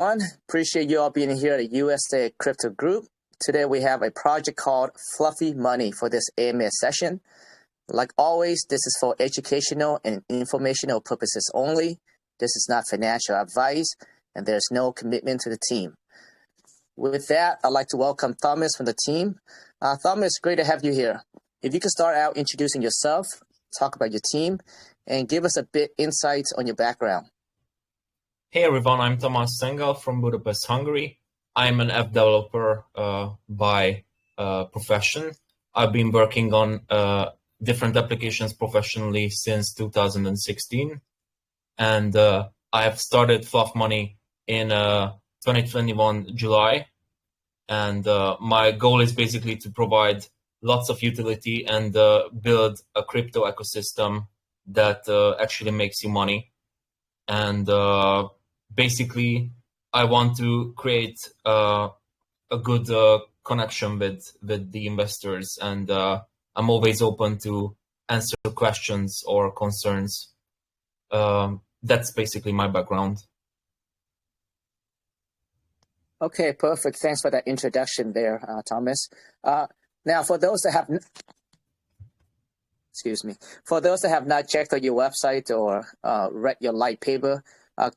Appreciate you all being here at the USA Crypto Group. Today we have a project called Fluffy Money for this AMA session. Like always, this is for educational and informational purposes only. This is not financial advice, and there's no commitment to the team. With that, I'd like to welcome Thomas from the team. Thomas, great to have you here. If you could start out introducing yourself, talk about your team, and give us a bit insights on your background. Hey everyone, I'm Thomas Sengal from Budapest, Hungary. I'm an app developer by profession. I've been working on different applications professionally since 2016. And I have started Fluff Money in 2021 July. And my goal is basically to provide lots of utility and build a crypto ecosystem that actually makes you money. And basically, I want to create a good connection with the investors, and I'm always open to answer questions or concerns. That's basically my background. Okay, perfect. Thanks for that introduction there, Thomas. Now, for those that have, for those that have not checked out your website or read your light paper,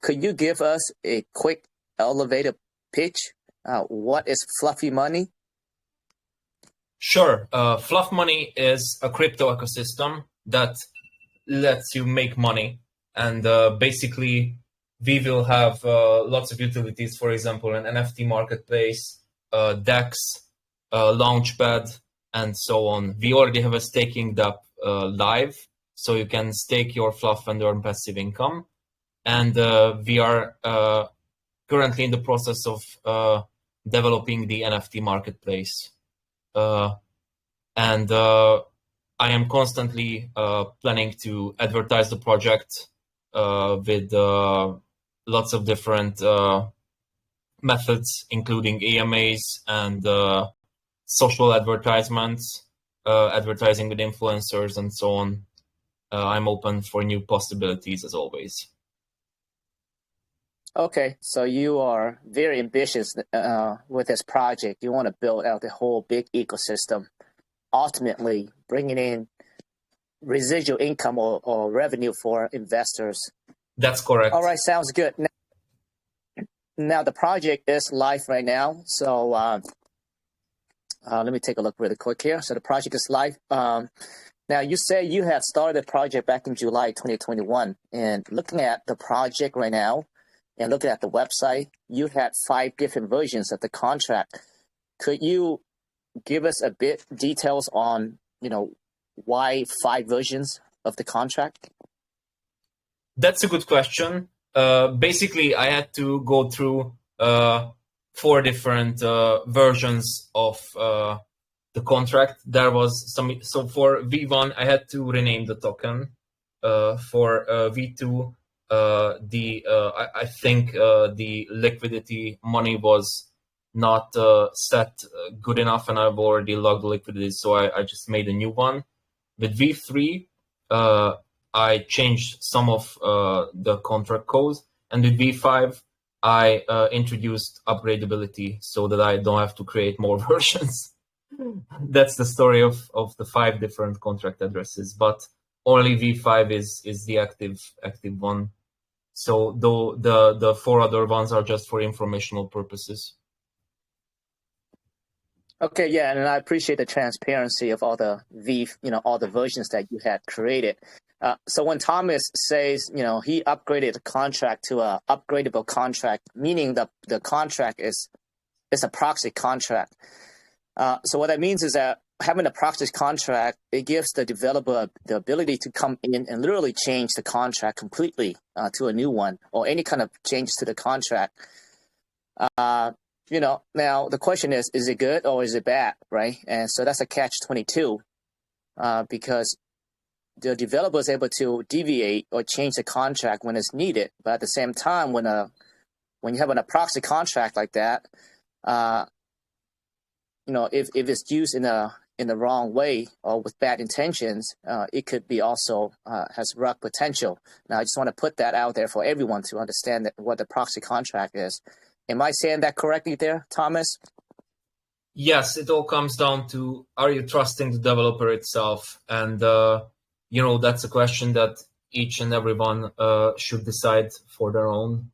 could you give us a quick elevator pitch? What is Fluffy Money? Sure. Fluff Money is a crypto ecosystem that lets you make money. And basically, we will have lots of utilities, for example, an NFT marketplace, Doxxed, Launchpad, and so on. We already have a staking dapp live, so you can stake your Fluff and earn passive income. And we are currently in the process of developing the NFT marketplace. And I am constantly planning to advertise the project with lots of different methods, including AMAs and social advertisements, advertising with influencers, and so on. I'm open for new possibilities as always. Okay, so you are very ambitious with this project. You want to build out the whole big ecosystem, ultimately bringing in residual income or revenue for investors. That's correct. All right, sounds good. Now the project is live right now. So let me take a look really quick here. So the project is live. Now you say you had started the project back in July 2021, and looking at the project right now, and looking at the website, you had 5 different versions of the contract. Could you give us a bit details on, why 5 versions of the contract? That's a good question. Basically, I had to go through 4 different versions of the contract. There was some. So for V1, I had to rename the token. For V2. I think the liquidity money was not set good enough, and I've already logged the liquidity, so I just made a new one. With V3, I changed some of the contract codes, and with V5, I introduced upgradability so that I don't have to create more versions. That's the story of the 5 different contract addresses, but only V5 is the active one. So though the 4 other ones are just for informational purposes. Okay, yeah, and I appreciate the transparency of all the all the versions that you had created. So when Thomas says, he upgraded the contract to a upgradable contract, meaning the contract is a proxy contract. So what that means is that having a proxy contract, it gives the developer the ability to come in and literally change the contract completely to a new one, or any kind of changes to the contract. Now the question is it good or is it bad, right? And so that's a catch-22 because the developer is able to deviate or change the contract when it's needed. But at the same time, when you have a proxy contract like that, if it's used in the wrong way or with bad intentions, it could be also has rug potential. Now, I just want to put that out there for everyone to understand what the proxy contract is. Am I saying that correctly there, Thomas? Yes, it all comes down to, are you trusting the developer itself? And, that's a question that each and everyone should decide for their own.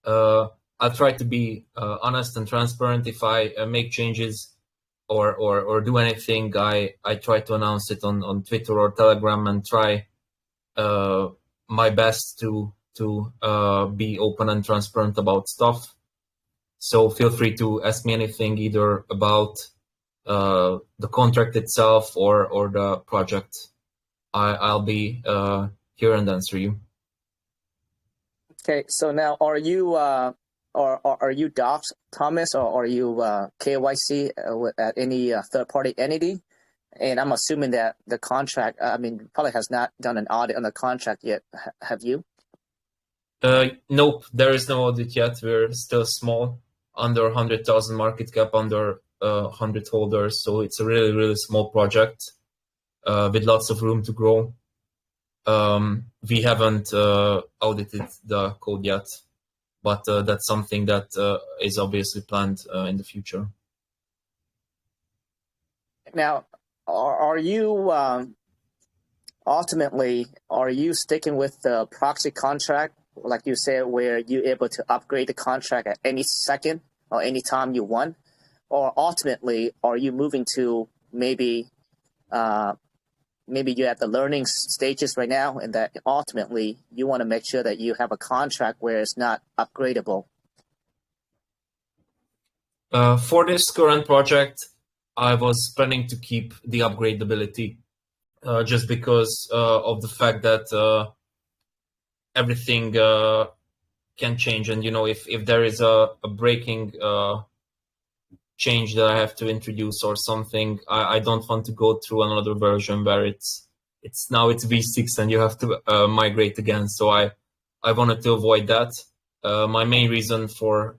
I try to be honest and transparent. If I make changes or do anything, I try to announce it on Twitter or Telegram and try my best to be open and transparent about stuff. So feel free to ask me anything, either about the contract itself or the project. I'll be here and answer you. Okay, so now are you are you Doxxed, Thomas, or are you KYC at any third-party entity? And I'm assuming that the contract, probably has not done an audit on the contract yet. Have you? Nope, there is no audit yet. We're still small, under 100,000 market cap, under 100 holders. So it's a really, really small project with lots of room to grow. We haven't audited the code yet, but that's something that is obviously planned in the future. Now, are you ultimately, are you sticking with the proxy contract, like you said, where you're able to upgrade the contract at any second or any time you want? Or ultimately, are you moving to maybe you're at the learning stages right now, and that ultimately you want to make sure that you have a contract where it's not upgradable? For this current project, I was planning to keep the upgradability just because of the fact that everything can change. And, if there is a breaking change that I have to introduce or something, I don't want to go through another version where it's V6 and you have to migrate again. So I wanted to avoid that. My main reason for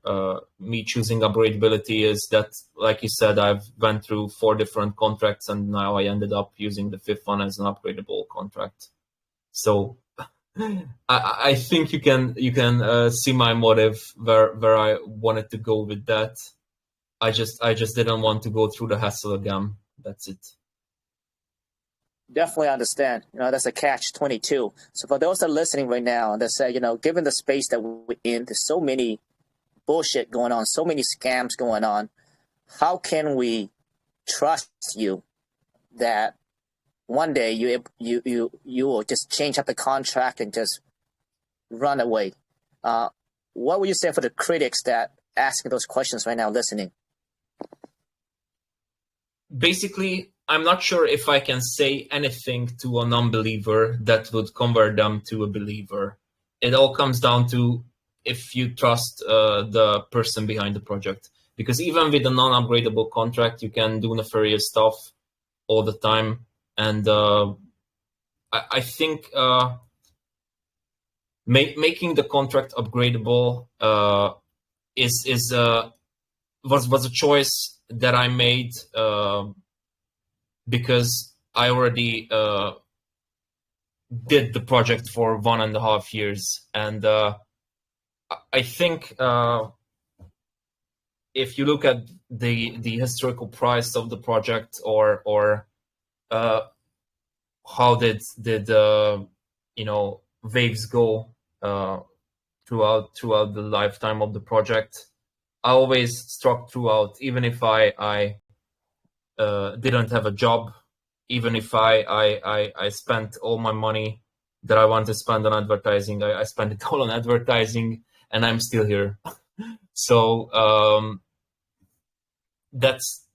me choosing upgradability is that, like you said, I've went through 4 different contracts and now I ended up using the 5th one as an upgradable contract. So I think you can see my motive where I wanted to go with that. I just didn't want to go through the hassle again. That's it. Definitely understand. That's a catch-22. So for those that are listening right now, that say, given the space that we're in, there's so many bullshit going on, so many scams going on. How can we trust you that one day you will just change up the contract and just run away? What would you say for the critics that asking those questions right now, listening? Basically, I'm not sure if I can say anything to a non-believer that would convert them to a believer. It all comes down to if you trust the person behind the project. Because even with a non-upgradable contract, you can do nefarious stuff all the time. And I think making the contract upgradable was a choice that I made because I already did the project for 1.5 years, and I think if you look at the historical price of the project, or how did waves go throughout the lifetime of the project, I always struck throughout, even if I didn't have a job, even if I spent all my money that I want to spend on advertising, I spent it all on advertising, and I'm still here. So that's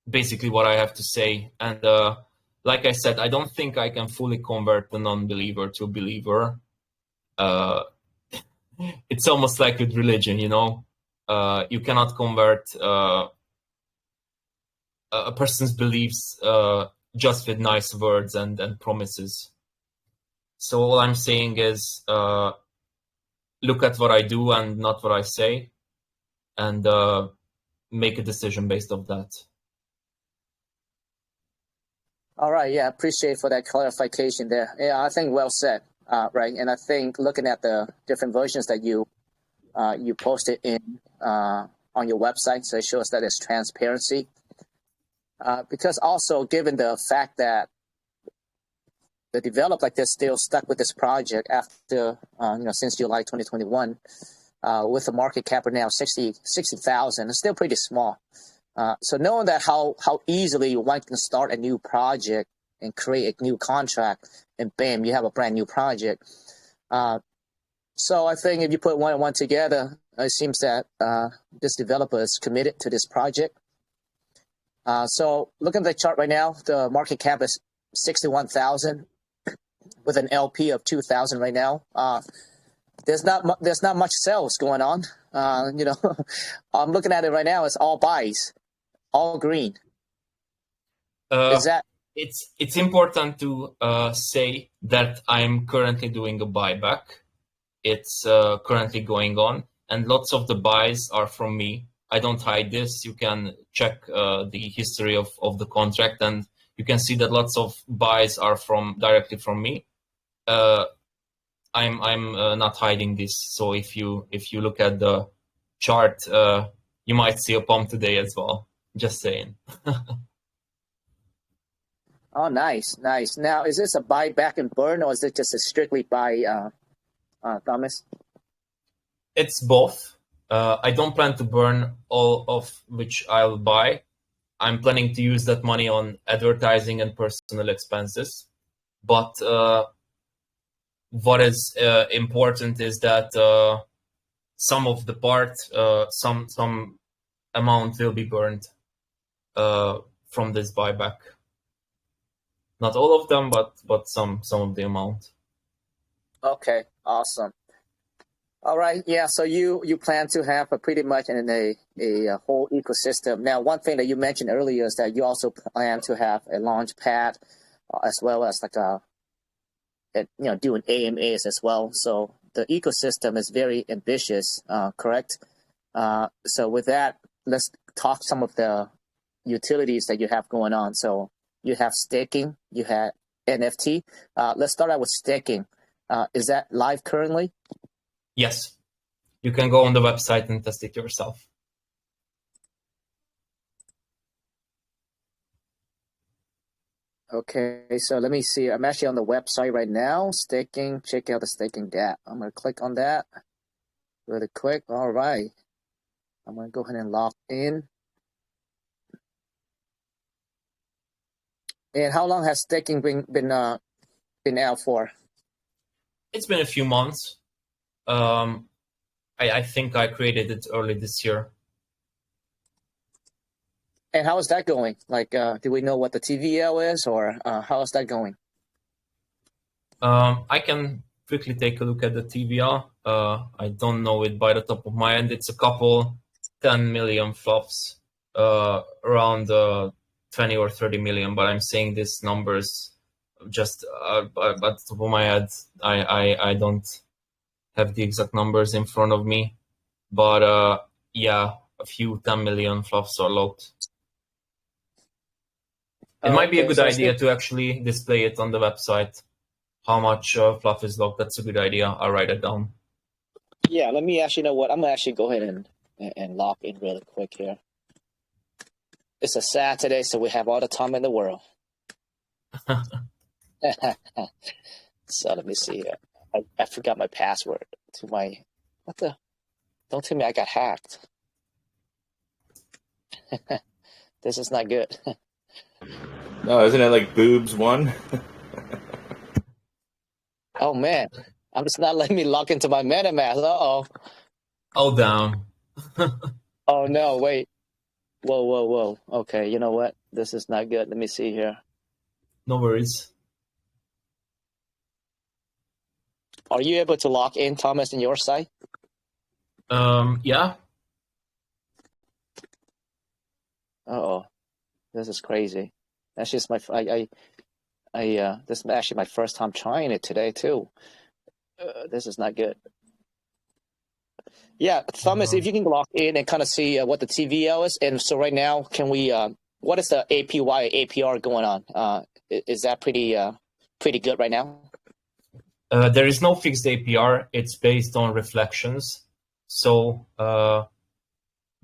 basically what I have to say. And like I said, I don't think I can fully convert the non-believer to a believer. It's almost like with religion, you cannot convert a person's beliefs just with nice words and promises. So all I'm saying is look at what I do and not what I say, and make a decision based off that. All right, yeah, appreciate for that clarification there. Yeah, I think well said, right? And I think looking at the different versions that you you post it in on your website, so it shows that it's transparency. Because also, given the fact that the developer like this still stuck with this project after since July 2021, with a market cap right now 60,000, it's still pretty small. So knowing that how easily one can start a new project and create a new contract, and bam, you have a brand new project. So I think if you put one and one together, it seems that this developer is committed to this project. So looking at the chart right now, the market cap is 61,000 with an LP of 2,000 right now. There's not much sales going on. I'm looking at it right now. It's all buys, all green. Is that? It's important to say that I'm currently doing a buyback. It's currently going on, and lots of the buys are from me. I don't hide this. You can check the history of the contract, and you can see that lots of buys are directly from me. I'm not hiding this. So if you look at the chart, you might see a pump today as well. Just saying. Oh, nice. Now, is this a buyback and burn, or is it just a strictly buy, Thomas? It's both. I don't plan to burn all of which I'll buy. I'm planning to use that money on advertising and personal expenses. But what is important is that some of the part, some amount will be burned from this buyback. Not all of them, but some of the amount. Okay, awesome. All right, yeah. So you plan to have pretty much in a whole ecosystem. Now, one thing that you mentioned earlier is that you also plan to have a Launchpad, as well as like doing AMAs as well. So the ecosystem is very ambitious, correct? So with that, let's talk some of the utilities that you have going on. So you have staking, you have NFT. Let's start out with staking. Is that live currently? Yes. You can go on the website and test it yourself. Okay, so let me see. I'm actually on the website right now. Staking, check out the staking dapp. I'm going to click on that really quick. All right. I'm going to go ahead and log in. And how long has staking been out for? It's been a few months. I think I created it early this year. And how is that going? Like, do we know what the TVL is, or how is that going? I can quickly take a look at the TVL. I don't know it by the top of my head. It's a couple 10 million fluffs, around 20 or 30 million, but I'm saying these numbers just at the top of my head. I don't have the exact numbers in front of me, but yeah, a few 10 million fluffs are locked. It might be a good idea to actually display it on the website, how much fluff is locked. That's a good idea. I'll write it down. Yeah, let me actually know what. I'm going to actually go ahead and log in really quick here. It's a Saturday, so we have all the time in the world. So let me see here. I forgot my password to my, what the, don't tell me I got hacked. This is not good. No, isn't it like boobs one? Oh man, I'm just not letting me log into my MetaMask. Uh-oh. Oh, damn. Oh no, wait. Whoa. Okay, you know what? This is not good. Let me see here. No worries. Are you able to log in, Thomas, in your site? Yeah. Uh-oh. This is crazy. That's just my this is actually my first time trying it today too. This is not good. Yeah, Thomas, if you can log in and kind of see what the TVL is, and so right now, can we? What is the APY APR going on? Is that pretty good right now? There is no fixed APR. It's based on reflections. So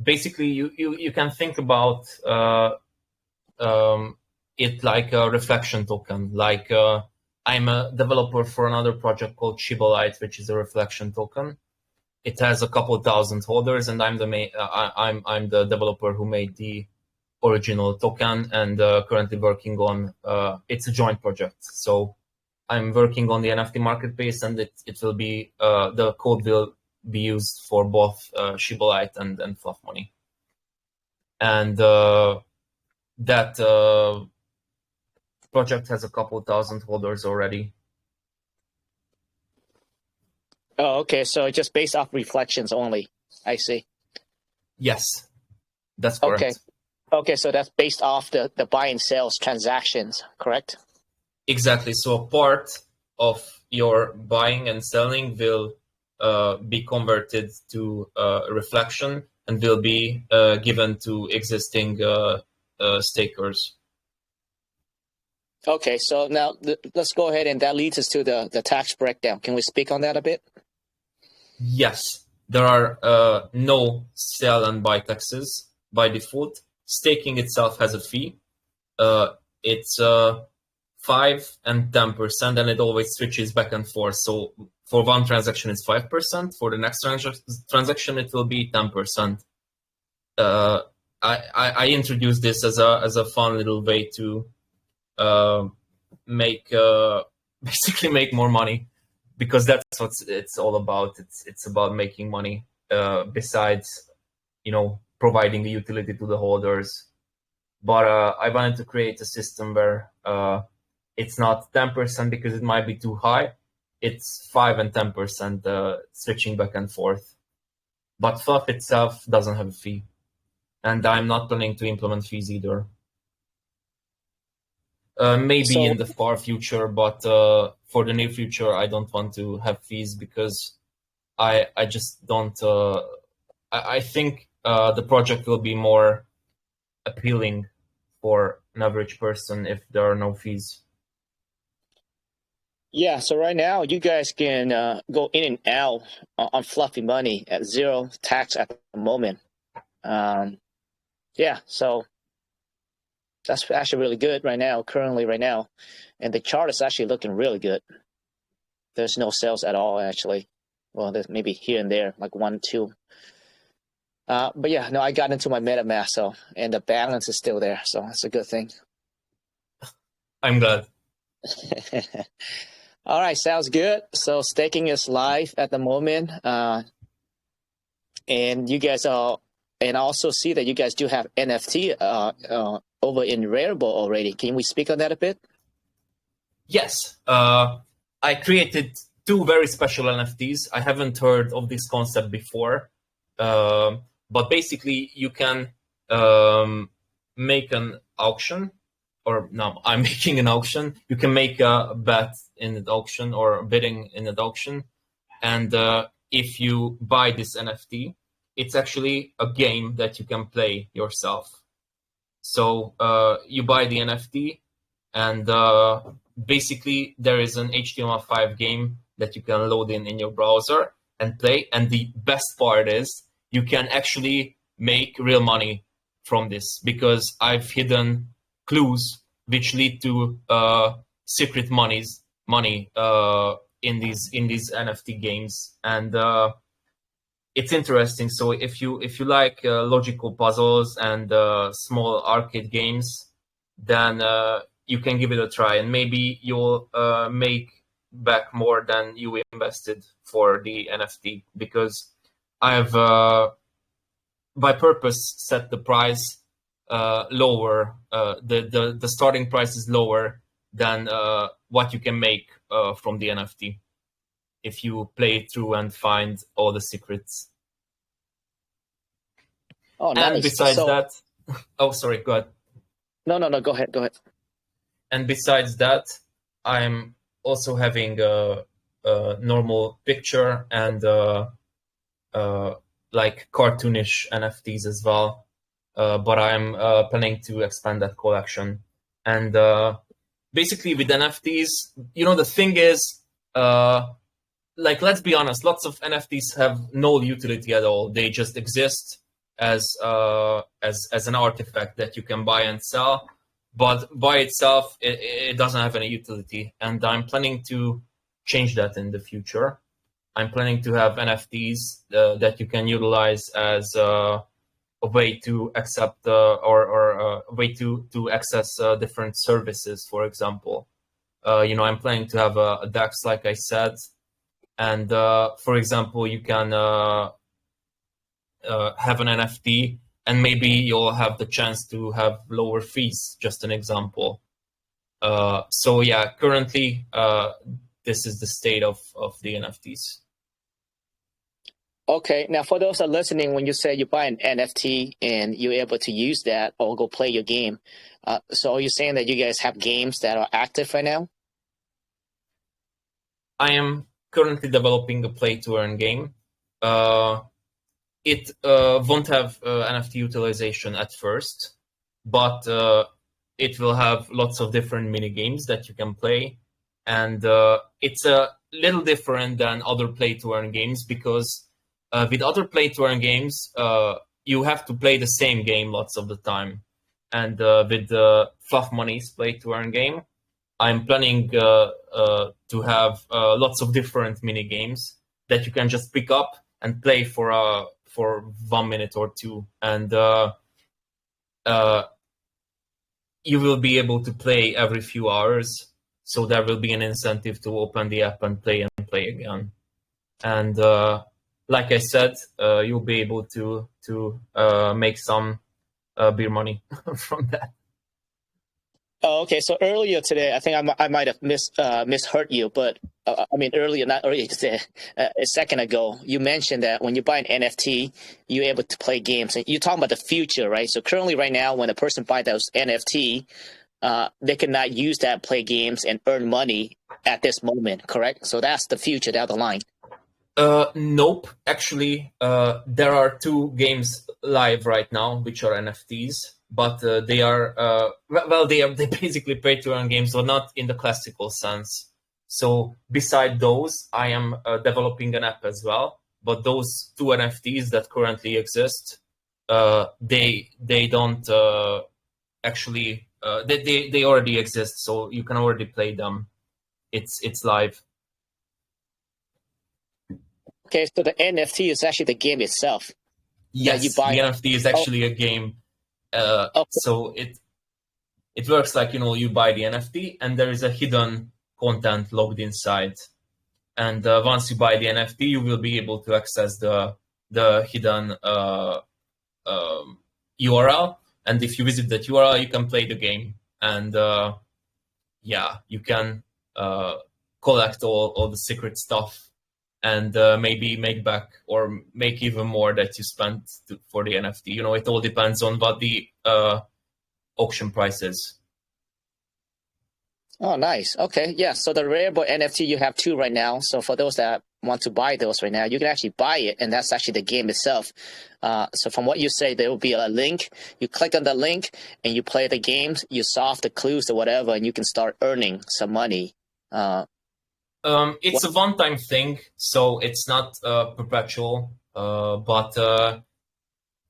basically, you can think about it like a reflection token. Like I'm a developer for another project called Shibolite, which is a reflection token. It has a couple thousand holders, and I'm the developer who made the original token, and currently working on it's a joint project. So I'm working on the NFT marketplace, and it will be the code will be used for both Shibolite and Fluff money. And that project has a couple thousand holders already. Oh, okay. So just based off reflections only. I see. Yes, that's correct. Okay. Okay, so that's based off the buy and sales transactions, correct? Exactly. So a part of your buying and selling will be converted to reflection and will be given to existing stakers. Okay, so now let's go ahead, and that leads us to the tax breakdown. Can we speak on that a bit? Yes, there are no sell and buy taxes by default. Staking itself has a fee. It's 5 and 10%, and it always switches back and forth. So for one transaction, it's 5%. For the next transaction, it will be 10%. I introduced this as a fun little way to basically make more money, because that's what it's all about. It's about making money. Besides, providing the utility to the holders. But I wanted to create a system where it's not 10% because it might be too high. It's 5 and 10% switching back and forth. But Fluff itself doesn't have a fee. And I'm not planning to implement fees either. Maybe in the far future, but for the near future, I don't want to have fees because I just don't... I think the project will be more appealing for an average person if there are no fees. Yeah, so right now you guys can go in and out on Fluffy money at zero tax at the moment. Yeah, so that's actually really good currently right now. And the chart is actually looking really good. There's no sales at all, actually. Well, there's maybe here and there, like 1, 2. But yeah, no, I got into my MetaMask, and the balance is still there, so that's a good thing. I'm glad. All right, sounds good. So staking is live at the moment, and you guys are, and I also see that you guys do have NFT over in Rarible already. Can we speak on that a bit? Yes, I created 2 very special NFTs. I haven't heard of this concept before. But basically, you can make an auction, or no, I'm making an auction. You can make a bet in an auction or bidding in an auction. And if you buy this NFT, it's actually a game that you can play yourself. So you buy the NFT, and basically there is an HTML5 game that you can load in your browser and play. And the best part is, you can actually make real money from this, because I've hidden clues which lead to secret money in these NFT games, and it's interesting. So if you like logical puzzles and small arcade games, then you can give it a try, and maybe you'll make back more than you invested for the NFT, because I've by purpose set the price lower. The starting price is lower than what you can make from the NFT if you play it through and find all the secrets. Oh, nice. And besides that, oh, sorry, go ahead. No, go ahead. And besides that, I'm also having a normal picture and like cartoonish NFTs as well, but I'm planning to expand that collection. And basically with NFTs, the thing is, like, let's be honest, lots of NFTs have no utility at all. They just exist as an artifact that you can buy and sell, but by itself, it doesn't have any utility. And I'm planning to change that in the future. I'm planning to have NFTs that you can utilize as a way to accept or a way to access different services, for example. I'm planning to have a DAX, like I said. And for example, you can have an NFT, and maybe you'll have the chance to have lower fees. Just an example. So yeah, currently this is the state of the NFTs. Okay, now for those that are listening, when you say you buy an NFT and you're able to use that or go play your game, so are you saying that you guys have games that are active right now? I am currently developing a play-to-earn game. It won't have NFT utilization at first, but it will have lots of different mini games that you can play. And it's a little different than other play-to-earn games because with other play-to-earn games, you have to play the same game lots of the time. And with the Fluff Money's play-to-earn game, I'm planning to have lots of different mini games that you can just pick up and play for 1 minute or two, and you will be able to play every few hours. So there will be an incentive to open the app and play again. And like I said, you'll be able to make some beer money from that. Oh, okay. So earlier today, I think I might have misheard you, but not earlier today, a second ago, you mentioned that when you buy an NFT, you're able to play games. And you're talking about the future, right? So currently, right now, when a person buys those NFT, they cannot use that, play games, and earn money at this moment, correct? So that's the future down the line. Nope. Actually, there are 2 games live right now, which are NFTs. But they are they basically pay-to-earn games, but not in the classical sense. So beside those, I am developing an app as well. But those 2 NFTs that currently exist, they don't actually they already exist, so you can already play them. It's live. Okay, so the NFT is actually the game itself. Yes, the NFT is actually a game. Okay. So it works like, you buy the NFT and there is a hidden content logged inside. And once you buy the NFT, you will be able to access the hidden URL. And if you visit that URL, you can play the game. And you can collect all the secret stuff and maybe make back or make even more that you spent for the NFT. It all depends on what the auction price is. Oh, nice. Okay, yeah. So the Rarible NFT, you have 2 right now. So for those that want to buy those right now, you can actually buy it, and that's actually the game itself. So from what you say, there will be a link. You click on the link, and you play the games. You solve the clues or whatever, and you can start earning some money. It's a one-time thing, so it's not perpetual. But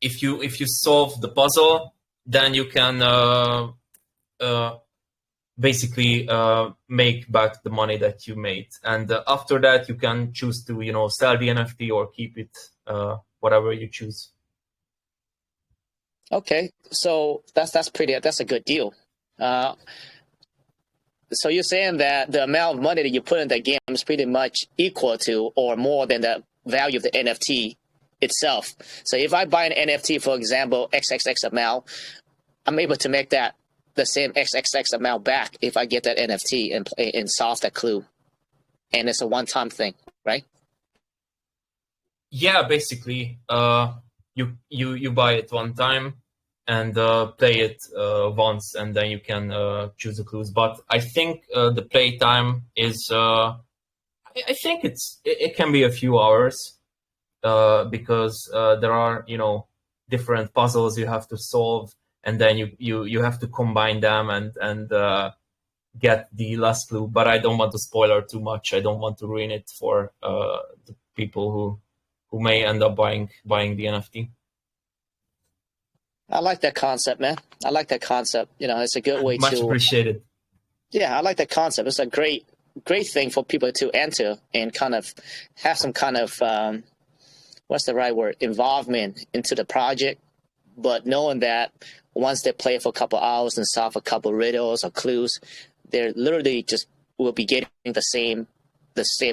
if you solve the puzzle, then you can basically make back the money that you made. And after that, you can choose to sell the NFT or keep it, whatever you choose. Okay, so that's a good deal. So you're saying that the amount of money that you put in that game is pretty much equal to or more than the value of the NFT itself. So if I buy an NFT, for example, XXX amount, I'm able to make that the same XXX amount back if I get that NFT and solve that clue. And it's a one-time thing, right? Yeah, basically, you buy it one time and play it once, and then you can choose the clues. But I think the play time is, I think it can be a few hours because there are different puzzles you have to solve, and then you have to combine them and get the last clue, but I don't want to spoiler too much. I don't want to ruin it for the people who may end up buying the NFT. I like that concept, man. I like that concept. It's a good way Much to. appreciated. Yeah, I like that concept. It's a great thing for people to enter and kind of have some kind of what's the right word, involvement into the project, but knowing that once they play for a couple hours and solve a couple riddles or clues, they're literally just will be getting the same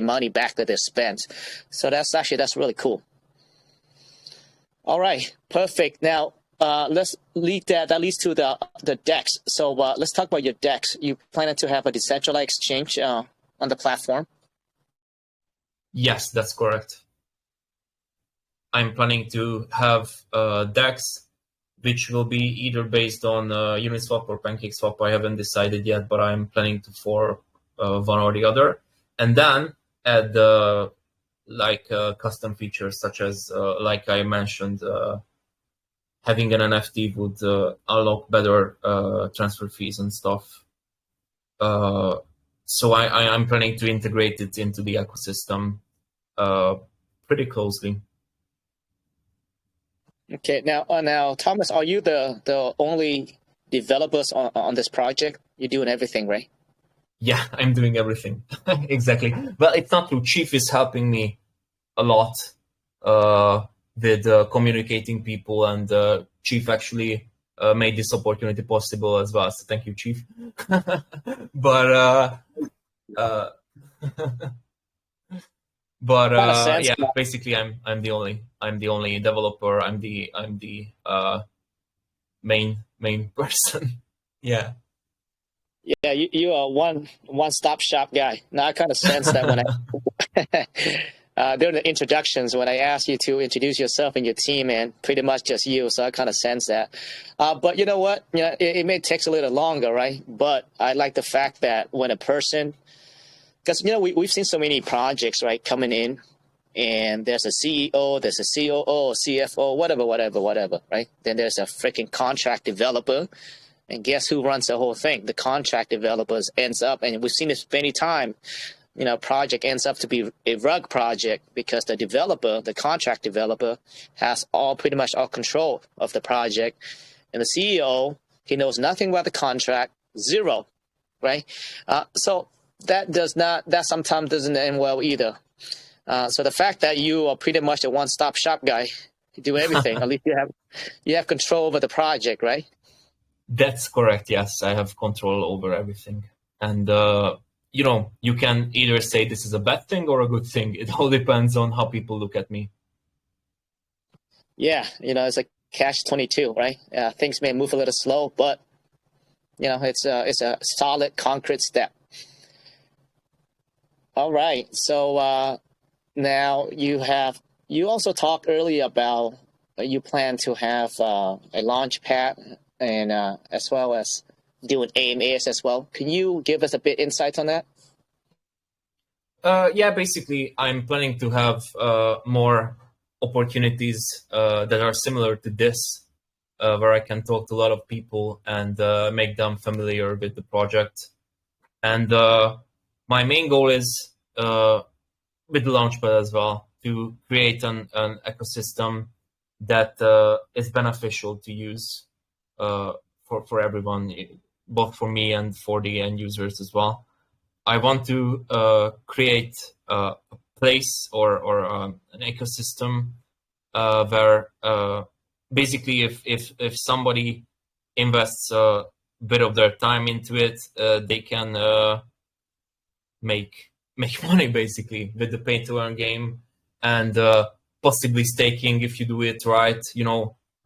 money back that they spent. So that's really cool. All right, perfect. Now let's lead that leads to the DEX. So let's talk about your DEX. You planning to have a decentralized exchange on the platform? Yes, that's correct. I'm planning to have DEX, which will be either based on Uniswap or PancakeSwap. I haven't decided yet, but I'm planning to for one or the other, and then add custom features such as like I mentioned, having an NFT would unlock better transfer fees and stuff. So I'm planning to integrate it into the ecosystem pretty closely. Okay, now, Thomas, are you the only developers on this project? You're doing everything, right? Yeah, I'm doing everything. Exactly. Well, it's not true. Chief is helping me a lot with communicating people, and Chief actually made this opportunity possible as well. So thank you, Chief. But yeah, basically I'm the only developer. I'm the main person. Yeah. Yeah, you are one-stop shop guy. Now I kind of sense that when during the introductions, when I asked you to introduce yourself and your team, and pretty much just you, so I kind of sense that. But you know what? It may take a little longer, right? But I like the fact that when a person, because we've seen so many projects, right, coming in, and there's a CEO, there's a COO, CFO, whatever, right? Then there's a freaking contract developer. And guess who runs the whole thing? The contract developers ends up, and we've seen this many times, project ends up to be a rug project because the developer, the contract developer, has pretty much all control of the project. And the CEO, he knows nothing about the contract, zero, right? So that sometimes doesn't end well either. So the fact that you are pretty much a one-stop shop guy, you do everything, at least you have control over the project, right? That's correct. Yes, I have control over everything. And, you can either say this is a bad thing or a good thing. It all depends on how people look at me. Yeah, it's a catch-22, right? Things may move a little slow, but, it's a solid, concrete step. All right. So now you also talked earlier about you plan to have a Launchpad and as well as doing AMAs as well. Can you give us a bit insight on that? Yeah, basically, I'm planning to have more opportunities that are similar to this, where I can talk to a lot of people and make them familiar with the project. And my main goal is, with the Launchpad as well, to create an ecosystem that is beneficial to use for everyone, both for me and for the end users as well. I want to create a place or an ecosystem where basically if somebody invests a bit of their time into it, they can make money basically with the pay to earn game, and possibly staking if you do it right.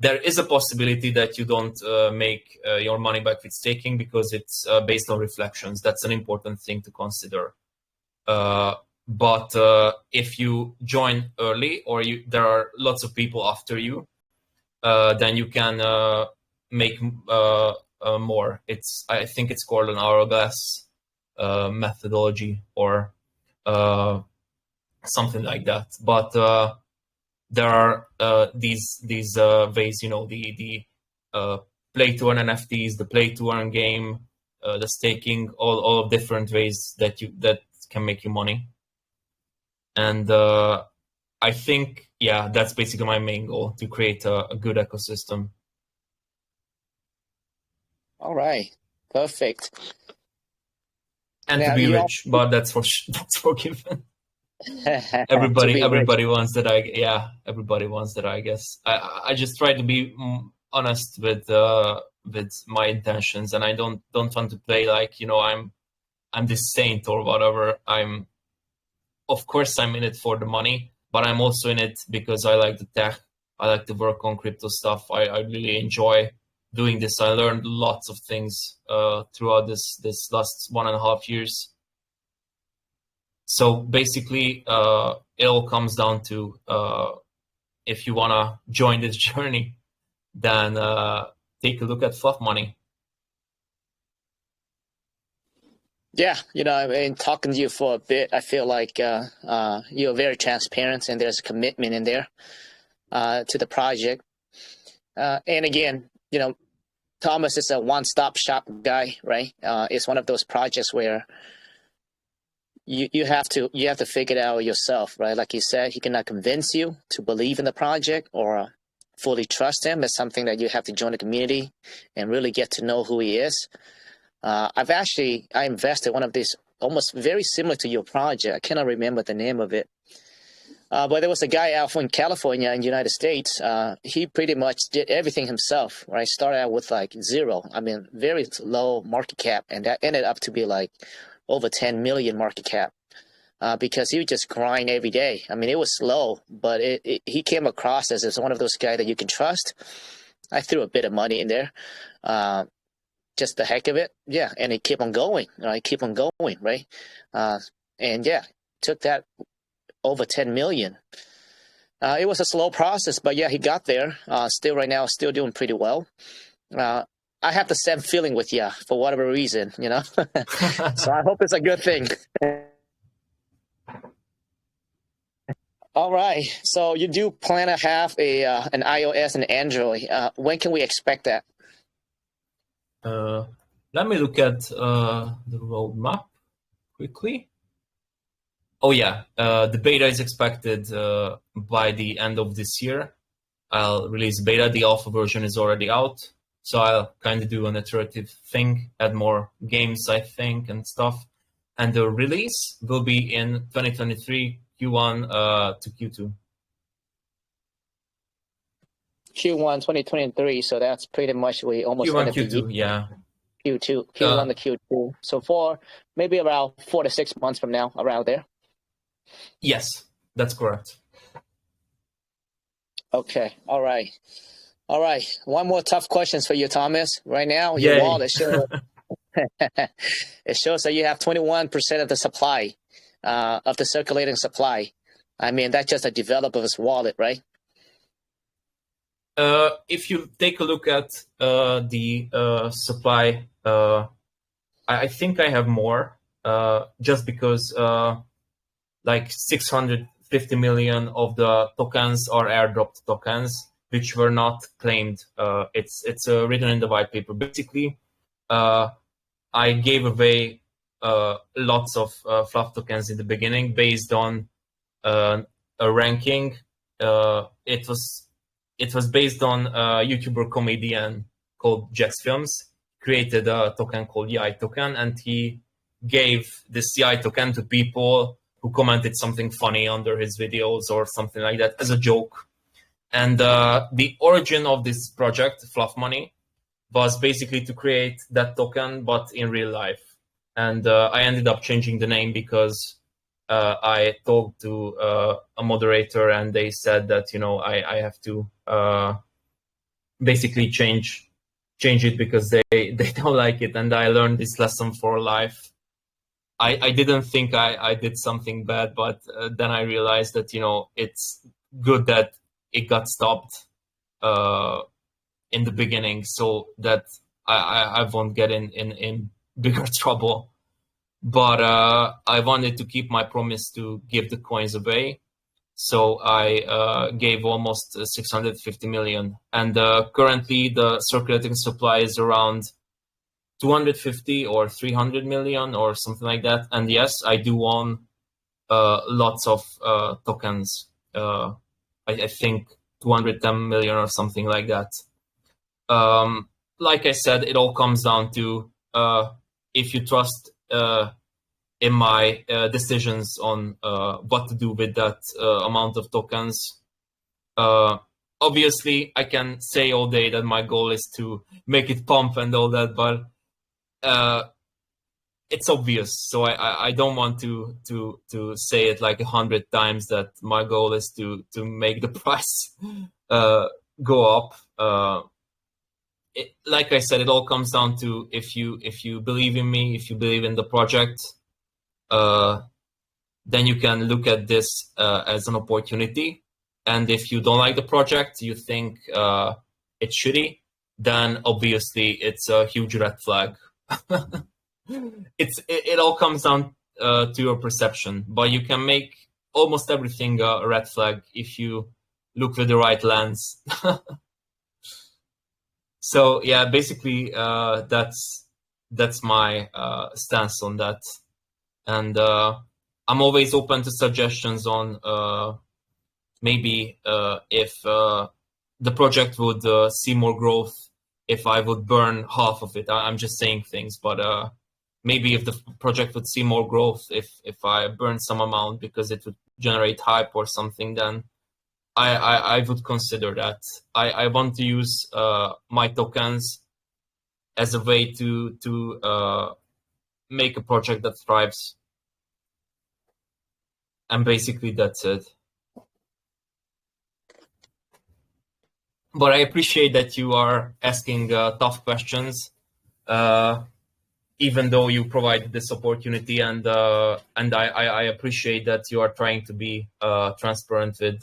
There is a possibility that you don't make your money back with staking because it's based on reflections. That's an important thing to consider. But if you join early or there are lots of people after you, then you can make more. I think it's called an hourglass methodology or something like that. But there are these ways, the play to earn NFTs, the play to earn game, the staking, all of different ways that can make you money. And I think, yeah, that's basically my main goal, to create a good ecosystem. All right, perfect. And Now, to be rich, but that's for given. Everybody wants that. Everybody wants that, I guess. I just try to be honest with my intentions, and I don't want to play like, you know, I'm this saint or whatever. Of course I'm in it for the money, but I'm also in it because I like the tech. I like to work on crypto stuff. I really enjoy doing this. I learned lots of things throughout this last 1.5 years. So basically, it all comes down to if you want to join this journey, then take a look at Fluff Money. Yeah, you know, I mean, talking to you for a bit, I feel like you're very transparent, and there's a commitment in there to the project. And again, you know, Thomas is a one-stop shop guy, right? It's one of those projects where you have to figure it out yourself, right? Like you said, he cannot convince you to believe in the project or fully trust him. It's something that you have to join the community and really get to know who he is. I invested one of these almost very similar to your project. I cannot remember the name of it. But there was a guy out in California in the United States. He pretty much did everything himself, right? Started out with like zero. I mean, very low market cap. And that ended up to be like over 10 million market cap because he would just grind every day. I mean, it was slow, but he came across as one of those guys that you can trust. I threw a bit of money in there. Just the heck of it. Yeah. And it kept on going, right? Keep on going, right? And yeah, took that over 10 million. It was a slow process, but yeah, he got there. Still right now, still doing pretty well. I have the same feeling with you for whatever reason, you know? So I hope it's a good thing. All right. So you do plan to have an iOS and Android. When can we expect that? Let me look at the roadmap quickly. Oh yeah, the beta is expected by the end of this year. I'll release beta. The alpha version is already out, so I'll kind of do an iterative thing, add more games, I think, and stuff. And the release will be in 2023 Q1 to Q2. Q1 2023, so that's pretty much we almost Q1 Q2, yeah. Q1 to Q2. So for maybe around 4 to 6 months from now, around there. Yes, that's correct. Okay, all right. One more tough question for you, Thomas. Right now, your wallet shows it shows that you have 21% of the supply, of the circulating supply. I mean, that's just a developer's wallet, right? If you take a look at the supply, I think I have more, just because like 650 million of the tokens are airdropped tokens, which were not claimed. It's written in the white paper. Basically, I gave away lots of FLUF tokens in the beginning based on a ranking. It was based on a YouTuber comedian called Jax Films, created a token called YI token, and he gave this YI token to people who commented something funny under his videos or something like that as a joke. And the origin of this project, Fluff Money, was basically to create that token, but in real life. And I ended up changing the name because I talked to a moderator, and they said that, you know, I have to basically change it because they don't like it. And I learned this lesson for life. I didn't think I did something bad, but then I realized that, you know, it's good that it got stopped in the beginning, so that I won't get in bigger trouble. But I wanted to keep my promise to give the coins away, so I gave almost 650 million. And currently the circulating supply is around 250 or 300 million or something like that. And yes, I do own lots of tokens. I think 210 million or something like that. Like I said, it all comes down to if you trust in my decisions on what to do with that amount of tokens. Obviously, I can say all day that my goal is to make it pump and all that, but it's obvious. So I don't want to say it like 100 times that my goal is to make the price go up. Like I said, it all comes down to if you believe in me, if you believe in the project, then you can look at this as an opportunity. And if you don't like the project, you think it's shitty, then obviously it's a huge red flag. It all comes down to your perception, but you can make almost everything a red flag if you look with the right lens. So yeah, basically that's my stance on that, and I'm always open to suggestions on maybe if the project would see more growth, if I would burn half of it. I'm just saying things, but maybe if the project would see more growth, if I burn some amount because it would generate hype or something, then I would consider that. I want to use my tokens as a way to make a project that thrives. And basically that's it. But I appreciate that you are asking tough questions, even though you provided this opportunity, and I appreciate that you are trying to be transparent with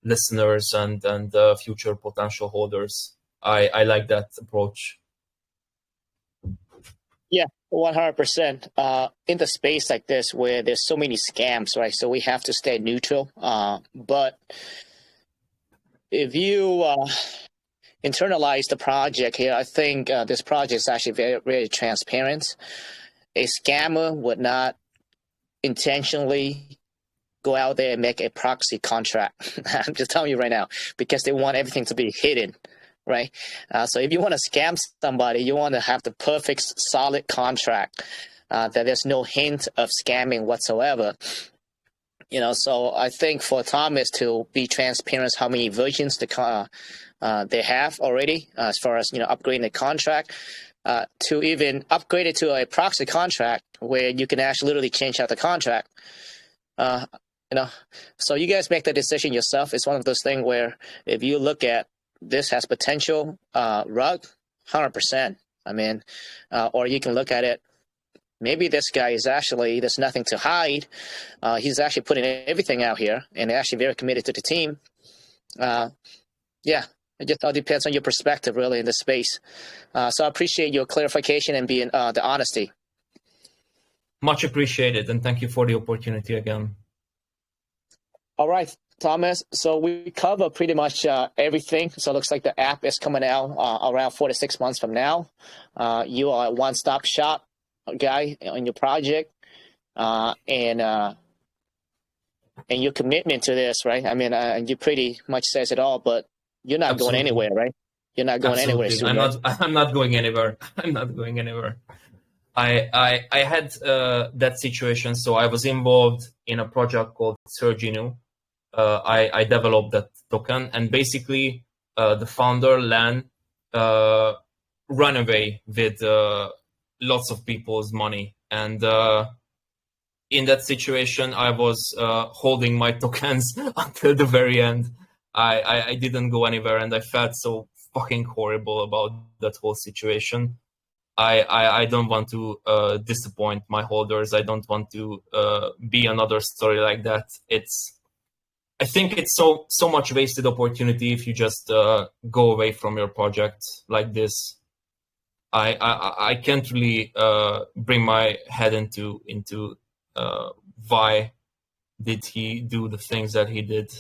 listeners and future potential holders. I like that approach. Yeah, 100%. In the space like this where there's so many scams, right? So we have to stay neutral. But if you internalize the project here, I think this project is actually very, very transparent. A scammer would not intentionally go out there and make a proxy contract. I'm just telling you right now, because they want everything to be hidden, right? So if you want to scam somebody, you want to have the perfect, solid contract that there's no hint of scamming whatsoever. You know, so I think for Thomas to be transparent how many versions they have already as far as, you know, upgrading the contract, to even upgrade it to a proxy contract where you can actually literally change out the contract. You know, so you guys make the decision yourself. It's one of those things where if you look at this has potential rug, 100%. I mean, or you can look at it. Maybe this guy is actually, there's nothing to hide. He's actually putting everything out here and actually very committed to the team. Yeah, it just all depends on your perspective, really, in this space. So I appreciate your clarification and being the honesty. Much appreciated, and thank you for the opportunity again. All right, Thomas. So we cover pretty much everything. So it looks like the app is coming out around 4 to 6 months from now. You are a one-stop shop guy on your project, and your commitment to this, right? I mean, you pretty much says it all. But you're not going anywhere, right? You're not going anywhere soon. I'm not going anywhere. I'm not going anywhere. I had that situation. So I was involved in a project called Surginu. I developed that token, and basically the founder, Lan, ran away with lots of people's money. And in that situation, I was holding my tokens until the very end. I didn't go anywhere, and I felt so fucking horrible about that whole situation. I don't want to disappoint my holders. I don't want to be another story like that. I think it's so much wasted opportunity if you just go away from your project like this. I can't really bring my head into why did he do the things that he did.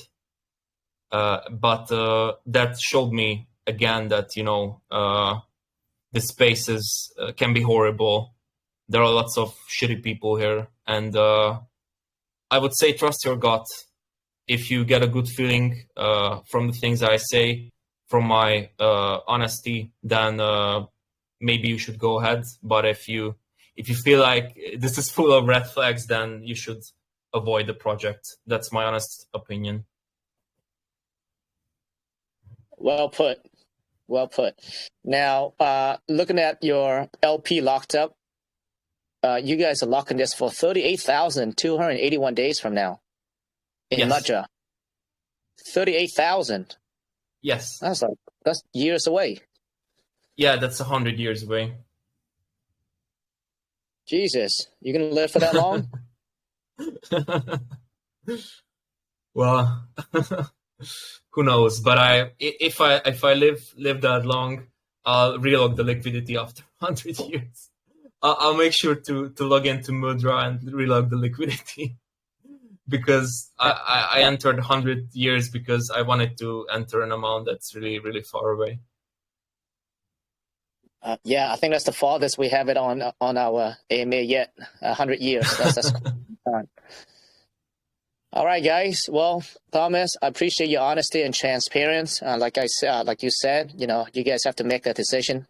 But that showed me again that, you know, the spaces can be horrible. There are lots of shitty people here, and I would say trust your gut. If you get a good feeling from the things I say, from my honesty, then maybe you should go ahead. But if you feel like this is full of red flags, then you should avoid the project. That's my honest opinion. Well put. Well put. Now, looking at your LP locked up, you guys are locking this for 38,281 days from now in Yes. Mudra. 38,000. Yes. That's years away. Yeah, that's 100 years away. Jesus, you gonna live for that long? Well, who knows? But if I live that long, I'll relog the liquidity after 100 years. I'll make sure to log into Mudra and relog the liquidity. Because I entered 100 years because I wanted to enter an amount that's really, really far away. Yeah, I think that's the farthest we have it on our AMA yet. 100 years. That's time. All right, guys. Well, Thomas, I appreciate your honesty and transparency. Like you said, you guys have to make that decision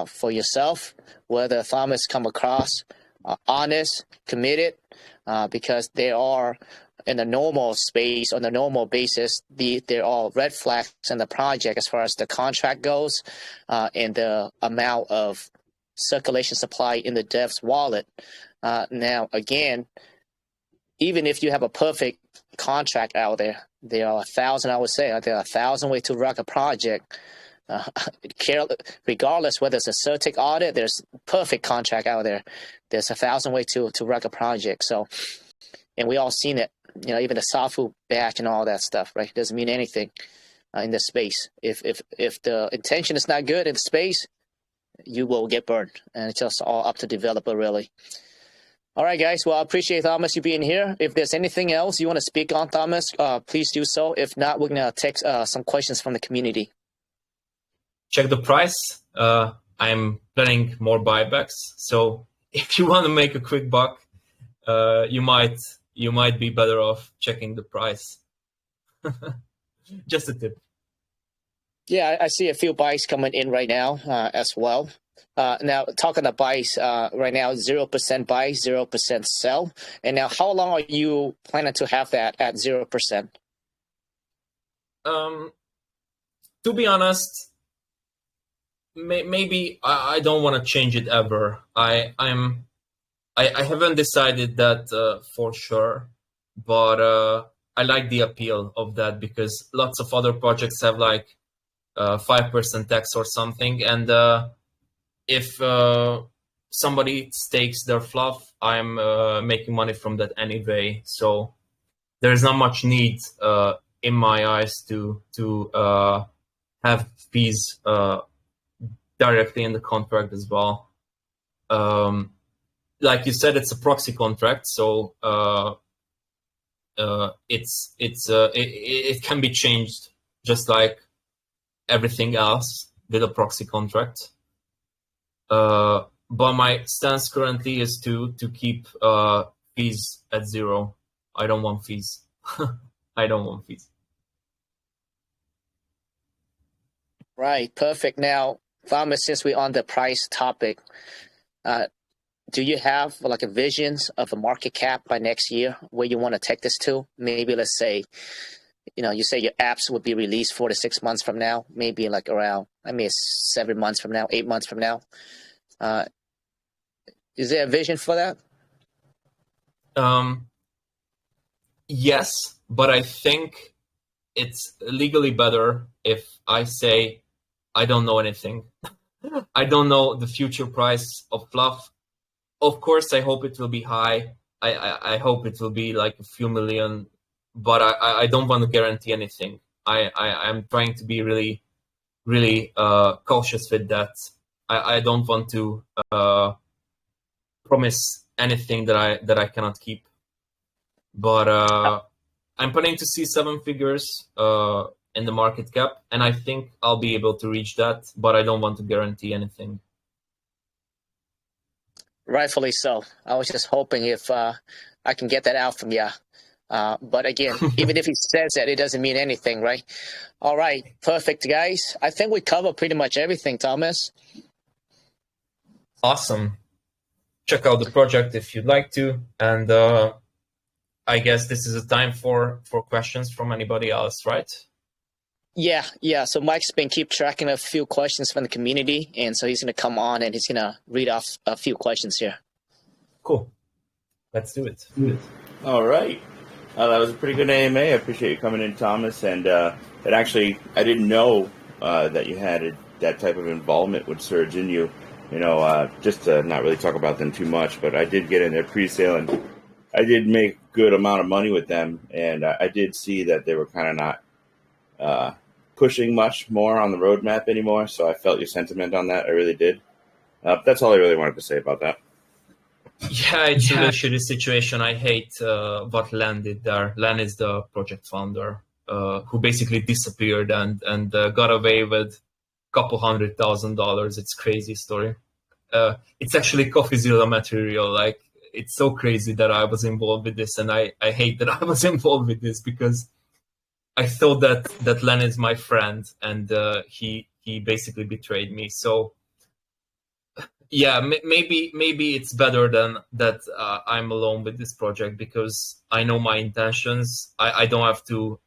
for yourself, whether Thomas come across honest, committed, because they are in the normal space, on the normal basis, they're all red flags in the project as far as the contract goes, and the amount of circulation supply in the dev's wallet. Now, again, even if you have a perfect contract out there, there are 1,000, I would say, there are 1,000 ways to rock a project. Regardless whether it's a certic audit, there's perfect contract out there. There's 1,000 ways to rock a project. So, and we all seen it, even the Safu batch and all that stuff, right? It doesn't mean anything in this space. If the intention is not good in the space, you will get burned, and it's just all up to developer, really. All right, guys. Well, I appreciate, Thomas, you being here. If there's anything else you want to speak on, Thomas, please do so. If not, we're going to take some questions from the community. Check the price. I'm planning more buybacks. So if you want to make a quick buck, you might be better off checking the price. Just a tip. Yeah, I see a few buys coming in right now as well. Now, talking about buys, right now, 0% buy, 0% sell. And now, how long are you planning to have that at 0%? To be honest, maybe I don't want to change it ever. I haven't decided that for sure, but I like the appeal of that because lots of other projects have like 5% tax or something, and if somebody stakes their fluff, I'm making money from that anyway. So there's not much need in my eyes to have fees directly in the contract as well. Like you said, it's a proxy contract, so it can be changed just like everything else with a proxy contract. But my stance currently is to keep fees at 0. I don't want fees. I don't want fees. Right, perfect. Now, Thomas, since we're on the price topic, do you have like a visions of a market cap by next year where you want to take this to? Maybe let's say, you say your apps would be released 4 to 6 months from now, maybe like around, 7 months from now, 8 months from now. Is there a vision for that? Yes, but I think it's legally better if I say I don't know anything. I don't know the future price of Fluff. Of course, I hope it will be high. I hope it will be like a few million, but I don't want to guarantee anything. I'm trying to be really, really cautious with that. I don't want to promise anything that I cannot keep. But I'm planning to see 7 figures in the market cap, and I think I'll be able to reach that, but I don't want to guarantee anything. Rightfully so. I was just hoping if I can get that out from you. But again, even if he says that, it doesn't mean anything, right? All right, perfect, guys. I think we covered pretty much everything, Thomas. Awesome. Check out the project if you'd like to, and I guess this is a time for questions from anybody else, right? Yeah. So Mike's been keep tracking a few questions from the community, and so he's going to come on and he's going to read off a few questions here. Cool. Let's do it. All right. That was a pretty good AMA. I appreciate you coming in, Thomas. And it actually, I didn't know that you had that type of involvement with Surge in you. Just to not really talk about them too much, but I did get in their pre-sale, and I did make a good amount of money with them. And I did see that they were kind of not pushing much more on the roadmap anymore. So I felt your sentiment on that. I really did. That's all I really wanted to say about that. Yeah, it's a shitty situation. I hate what Len did there. Len is the project founder who basically disappeared and got away with a couple $100,000. It's crazy story. It's actually CoffeeZilla material. Like, it's so crazy that I was involved with this, and I hate that I was involved with this because I thought that Len is my friend, and he basically betrayed me. So yeah, maybe it's better than that I'm alone with this project because I know my intentions. I don't have to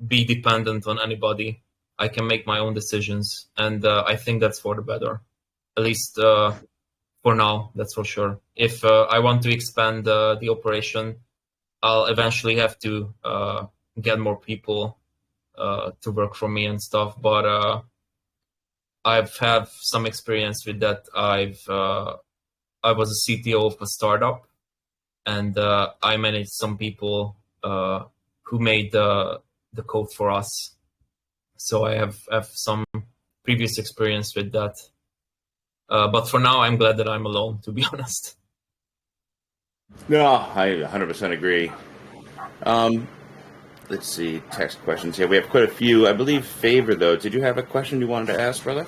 be dependent on anybody. I can make my own decisions, and I think that's for the better. At least for now, that's for sure. If I want to expand the operation, I'll eventually have to get more people to work for me and stuff. But I've had some experience with that. I was a CTO of a startup, and I managed some people who made the code for us. So I have some previous experience with that. But for now, I'm glad that I'm alone, to be honest. No, I 100% agree. Let's see, text questions here. We have quite a few. I believe Favor, though. Did you have a question you wanted to ask, brother?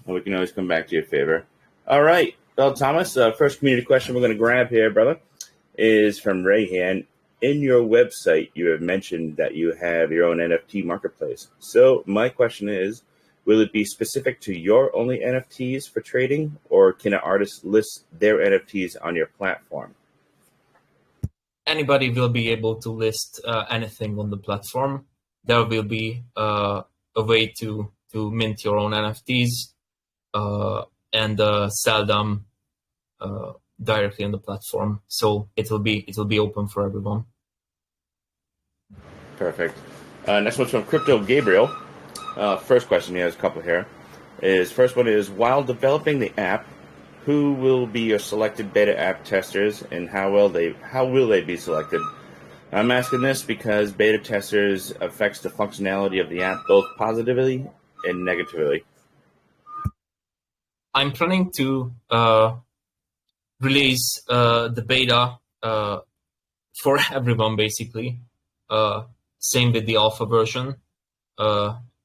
Well, we can always come back to you, Favor. All right. Well, Thomas, first community question we're going to grab here, brother, is from Rayhan. In your website, you have mentioned that you have your own NFT marketplace. So my question is, will it be specific to your only NFTs for trading, or can an artist list their NFTs on your platform? Anybody will be able to list anything on the platform. There will be a way to mint your own NFTs and sell them directly on the platform. So it will be open for everyone. Perfect. Next one's from Crypto Gabriel. First question, he has a couple here. First one is, while developing the app, who will be your selected beta app testers, and how will they be selected? I'm asking this because beta testers affects the functionality of the app both positively and negatively. I'm planning to release the beta for everyone, basically. Same with the alpha version.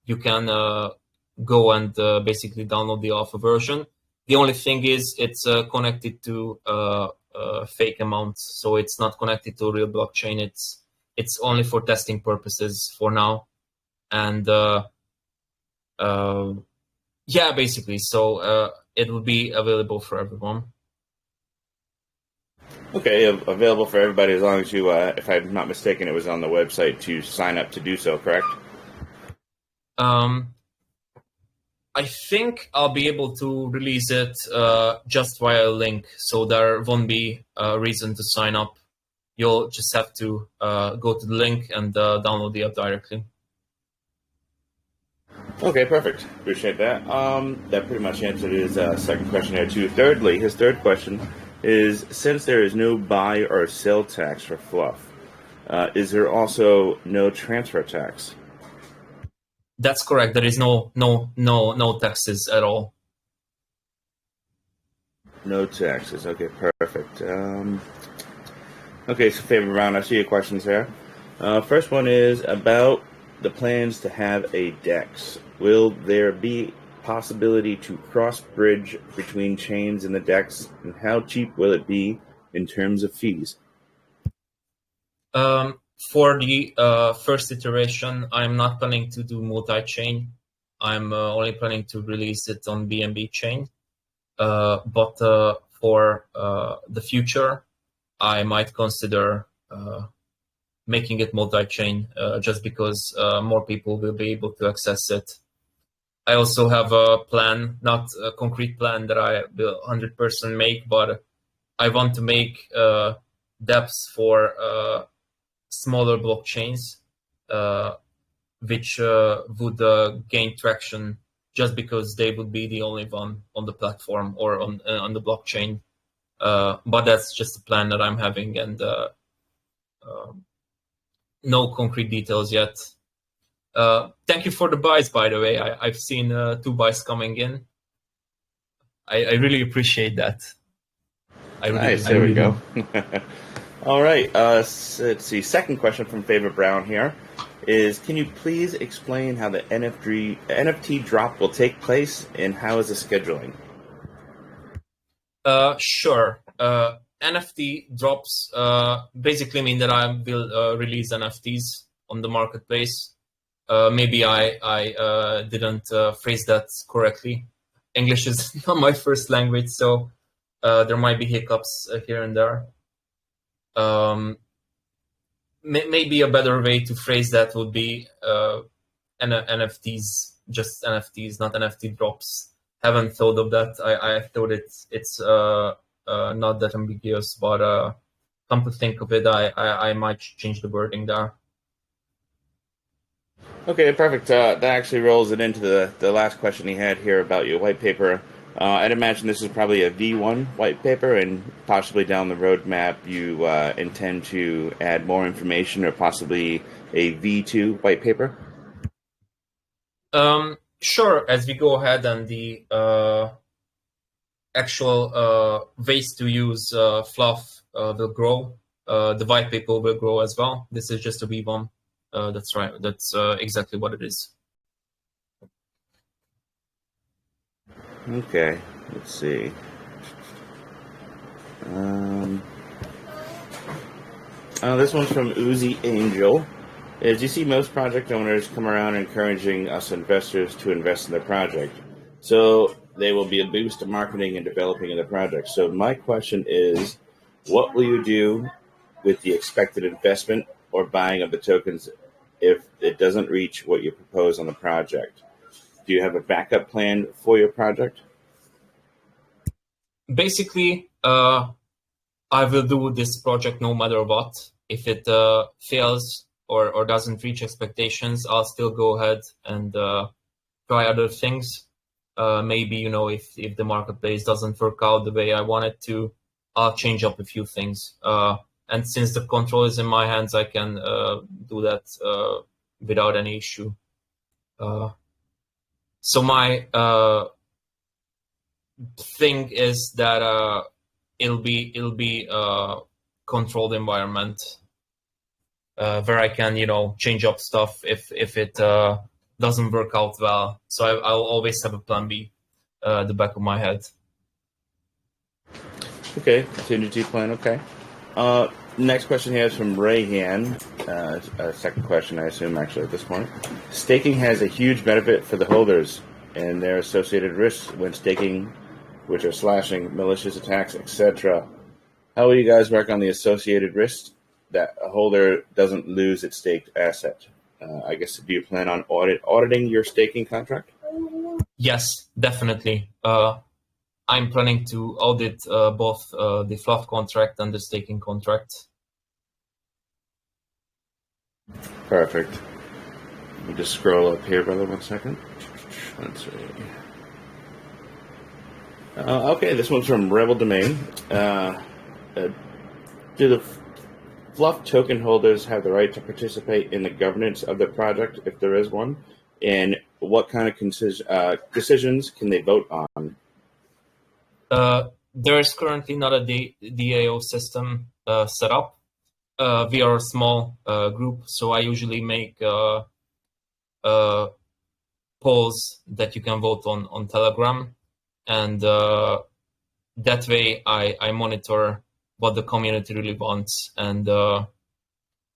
You can go and basically download the alpha version. The only thing is it's connected to fake amounts, so it's not connected to a real blockchain. It's only for testing purposes for now, and yeah, basically. So it will be available for everyone. Okay, available for everybody as long as you, if I'm not mistaken, it was on the website to sign up to do so, correct? I think I'll be able to release it just via a link, so there won't be a reason to sign up. You'll just have to go to the link and download the app directly. Okay, perfect. Appreciate that. That pretty much answered his second question here, too. Thirdly, his third question is, since there is no buy or sell tax for Fluff, is there also no transfer tax? That's correct. There is no taxes at all. No taxes. Okay, perfect. Okay, so favorite round. I see your questions there. First one is about the plans to have a DEX. Will there be possibility to cross-bridge between chains in the DEX, and how cheap will it be in terms of fees? For the first iteration, I'm not planning to do multi-chain. I'm only planning to release it on BNB chain. But for the future, I might consider making it multi-chain just because more people will be able to access it. I also have a plan, not a concrete plan that I will 100% make, but I want to make dApps for smaller blockchains, which would gain traction just because they would be the only one on the platform or on the blockchain. But that's just a plan that I'm having, and no concrete details yet. Thank you for the buys, by the way. I've seen 2 buys coming in. I really appreciate that. Nice, there we go. All right, let's see. Second question from Favorite Brown here is, can you please explain how the NFT drop will take place, and how is the scheduling? Sure. NFT drops basically mean that I will release NFTs on the marketplace. Maybe I didn't phrase that correctly. English is not my first language, so there might be hiccups here and there. Maybe a better way to phrase that would be NFTs, just NFTs, not NFT drops. Haven't thought of that. I thought it's not that ambiguous, but come to think of it, I might change the wording there. Okay, perfect. That actually rolls it into the last question he had here about your white paper. I'd imagine this is probably a V1 white paper, and possibly down the roadmap you intend to add more information, or possibly a V2 white paper? Sure, as we go ahead and the actual ways to use FLUF will grow, the white paper will grow as well. This is just a V1. That's right. That's exactly what it is. Okay, let's see. This one's from Uzi Angel. As you see, most project owners come around encouraging us investors to invest in the project. So they will be a boost to marketing and developing of the project. So my question is, what will you do with the expected investment or buying of the tokens if it doesn't reach what you propose on the project? Do you have a backup plan for your project? Basically, I will do this project no matter what. If it fails or doesn't reach expectations, I'll still go ahead and try other things. Maybe, if the marketplace doesn't work out the way I want it to, I'll change up a few things. And since the control is in my hands, I can do that without any issue. So my thing is that it'll be a controlled environment where I can change up stuff if it doesn't work out well. So I'll always have a plan B at the back of my head. Okay, contingency plan. Okay. Next question here is from Rayhan. Second question, I assume, actually, at this point. Staking has a huge benefit for the holders and their associated risks when staking, which are slashing, malicious attacks, etc. How will you guys work on the associated risks that a holder doesn't lose its staked asset? I guess, do you plan on auditing your staking contract? Yes, definitely. I'm planning to audit both the FLUF contract and the staking contract. Perfect. Let me just scroll up here, brother, 1 second. Let's see. Okay, this one's from Rebel Domain. Do the FLUF token holders have the right to participate in the governance of the project, if there is one? And what kind of decisions can they vote on? There is currently not a DAO system set up. We are a small group, so I usually make polls that you can vote on Telegram, and that way I monitor what the community really wants, and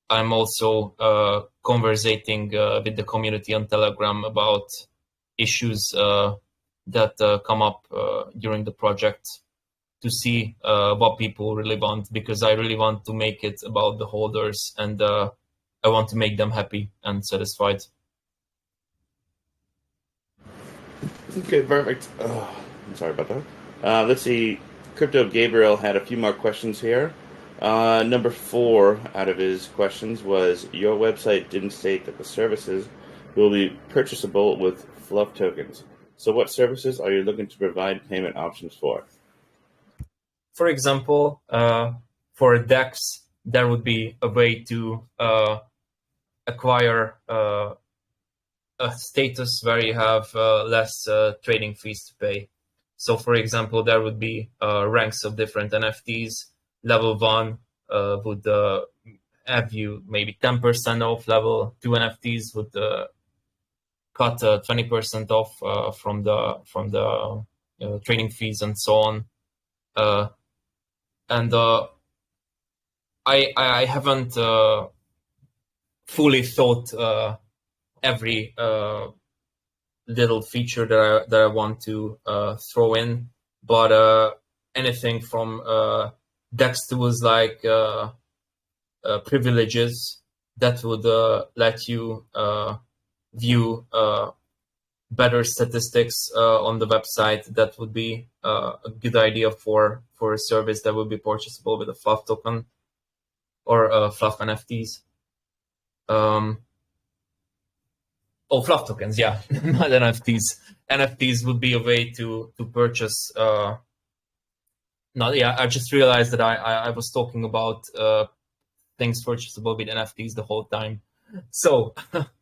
I'm also conversating with the community on Telegram about issues that come up during the project to see what people really want, because I really want to make it about the holders, and I want to make them happy and satisfied. Okay, perfect. I'm sorry about that. Let's see. Crypto Gabriel had a few more questions here. Number 4 out of his questions was, your website didn't state that the services will be purchasable with FLUF tokens. So what services are you looking to provide payment options for? For example, for DEX, there would be a way to acquire a status where you have less trading fees to pay. So, for example, there would be ranks of different NFTs. Level 1 would have you maybe 10% off. Level 2 NFTs would cut 20% off from the trading fees and so on. And I haven't fully thought every little feature that I want to throw in, but anything from DEX tools like privileges that would let you view better statistics on the website, that would be a good idea for a service that would be purchasable with a FLUF token or FLUF NFTs. FLUF tokens, yeah, not NFTs. NFTs would be a way to purchase. I just realized that I was talking about things purchasable with NFTs the whole time. So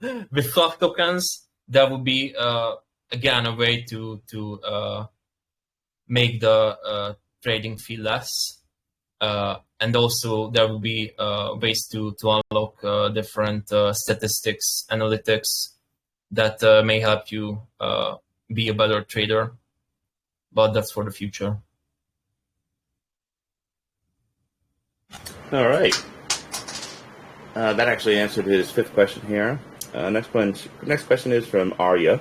with FLUF tokens, that would be again a way to make the trading fee less, and also there will be ways to unlock different statistics, analytics that may help you be a better trader, but that's for the future. All right. That actually answered his 5th question here. Next question is from Arya.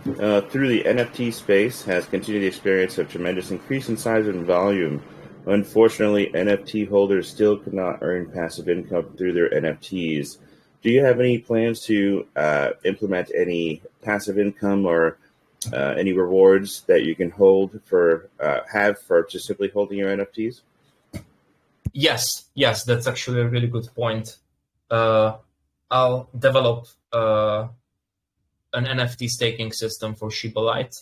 Through the NFT space has continued the experience of tremendous increase in size and volume. Unfortunately, NFT holders still could not earn passive income through their NFTs. Do you have any plans to implement any passive income or any rewards that you can have for just simply holding your NFTs? Yes, that's actually a really good point. I'll develop an NFT staking system for Shiba Lite,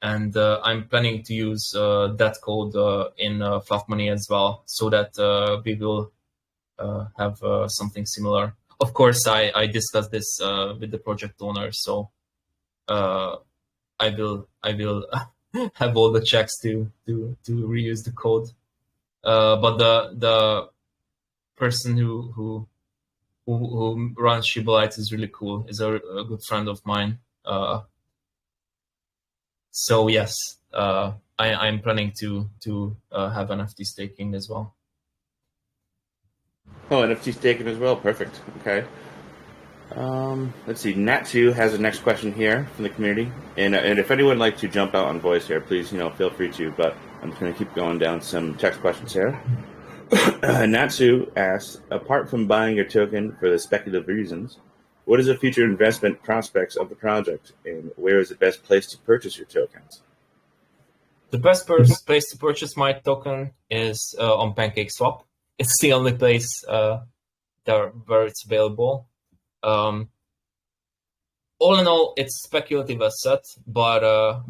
and I'm planning to use that code in FLUF Money as well, so that we will have something similar. Of course, I discussed this with the project owner, so I will have all the checks to reuse the code. But the person who runs Shiba Lite is really cool. Is a good friend of mine. So yes, I'm planning to have NFT staking as well. Oh, NFT staking as well. Perfect. Okay. Let's see. Natsu has the next question here from the community, and if anyone would like to jump out on voice here, please feel free to. But I'm just going to keep going down some text questions here. Natsu asks, apart from buying your token for the speculative reasons, what is the future investment prospects of the project, and where is the best place to purchase your tokens? The best place to purchase my token is on PancakeSwap. It's the only place where it's available. All in all, it's speculative asset, but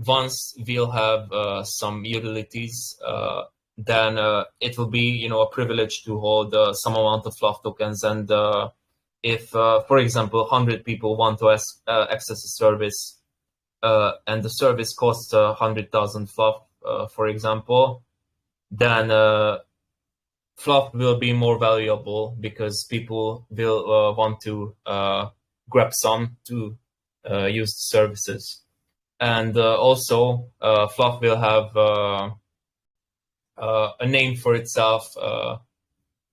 once we'll have some utilities, then it will be a privilege to hold some amount of FLUF tokens. And if, for example, 100 people want to access a service, and the service costs 100,000 FLUF, for example, then FLUF will be more valuable because people will want to grab some to use the services. And also, FLUF will have a name for itself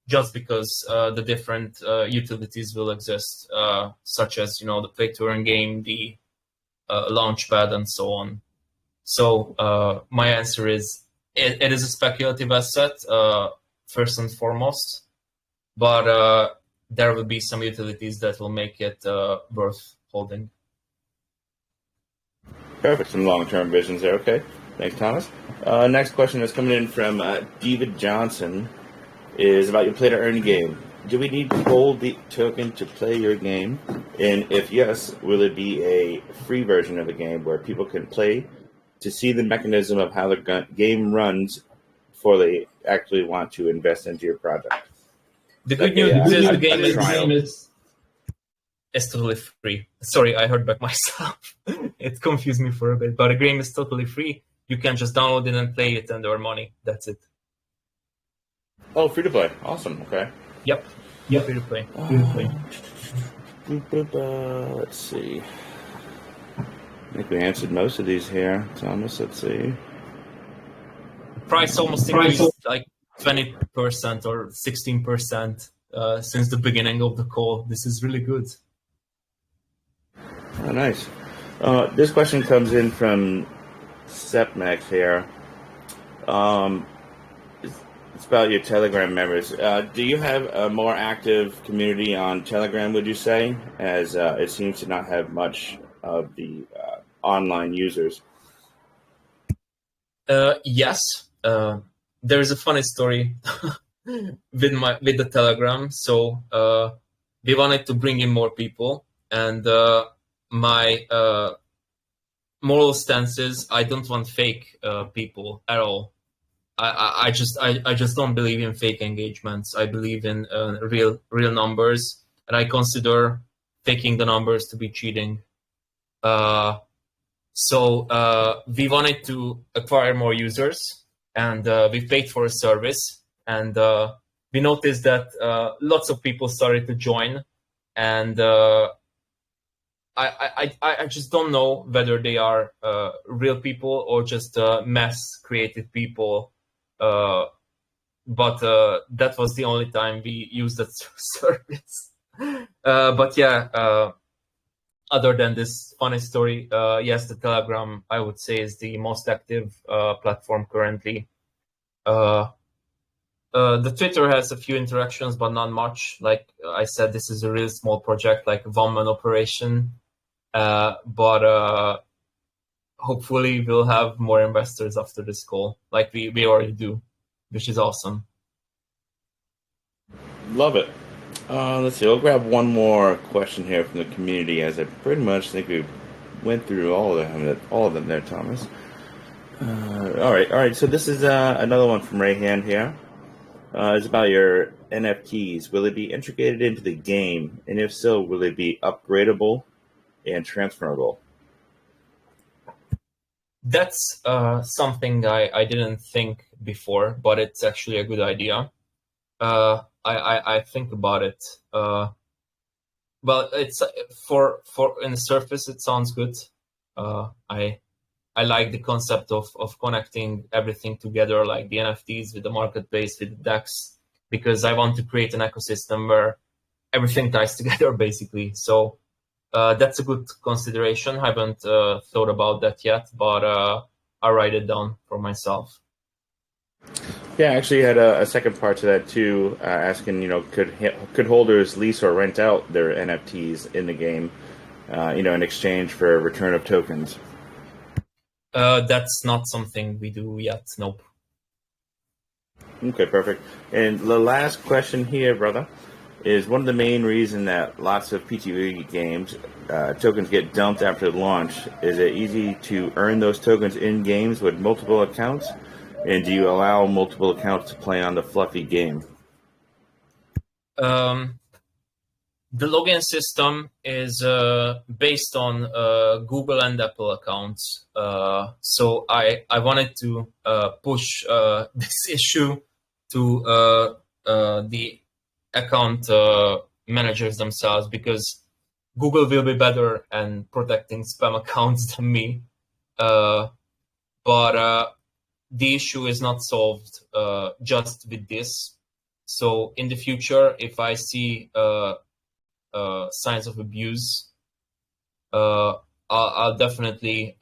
just because the different utilities will exist, such as the play-to-earn game, the Launchpad, and so on. So my answer is it is a speculative asset, first and foremost, but there will be some utilities that will make it worth holding. Perfect. Some long-term visions there. Okay. Thanks, Thomas. Next question is coming in from David Johnson. Is about your play-to-earn game. Do we need to hold the token to play your game? And if yes, will it be a free version of the game where people can play to see the mechanism of how the game runs before they actually want to invest into your project? The good news is the game is totally free. Sorry, I heard back myself. It confused me for a bit, but the game is totally free. You can just download it and play it and earn money. That's it. Oh, free to play. Awesome. Okay. Yep. Free to play. Let's see. I think we answered most of these here, Thomas. Let's see. Price almost increased like 20% or 16% since the beginning of the call. This is really good. Oh, nice. This question comes in from Sepmax here. It's about your Telegram members. Do you have a more active community on Telegram, would you say, as it seems to not have much of the online users? Yes. There's a funny story with the Telegram. So we wanted to bring in more people, and my moral stance is I don't want fake people at all. I just don't believe in fake engagements. I believe in real numbers, and I consider faking the numbers to be cheating. So we wanted to acquire more users, and we paid for a service, and we noticed that lots of people started to join, and I just don't know whether they are real people or just mass created people. But that was the only time we used that service. But yeah, other than this funny story, yes, the Telegram, I would say, is the most active platform currently. The Twitter has a few interactions, but not much. Like I said, this is a really small project, like a one-man operation. But hopefully we'll have more investors after this call, like we already do, which is awesome. Love it. Let's see. I'll grab one more question here from the community, as I pretty much think we went through all of them there, Thomas. All right. So this is another one from Rayhan here. It's about your NFTs. Will it be integrated into the game? And if so, will it be upgradable and transferable? That's something I didn't think before, but it's actually a good idea. I think about it. Well, it's for in the surface it sounds good. I like the concept of connecting everything together, like the NFTs with the marketplace, with the DEX, because I want to create an ecosystem where everything ties together, basically. So that's a good consideration. I haven't thought about that yet, but I'll write it down for myself. Yeah, I actually had a second part to that too, asking, could holders lease or rent out their NFTs in the game, in exchange for a return of tokens? That's not something we do yet. Nope. Okay, perfect. And the last question here, brother, is one of the main reasons that lots of PTV games tokens get dumped after launch. Is it easy to earn those tokens in games with multiple accounts? And do you allow multiple accounts to play on the Fluffy game? The login system is based on Google and Apple accounts. So I wanted to push this issue to the account managers themselves, because Google will be better at protecting spam accounts than me. But the issue is not solved just with this. So in the future, if I see signs of abuse, I'll definitely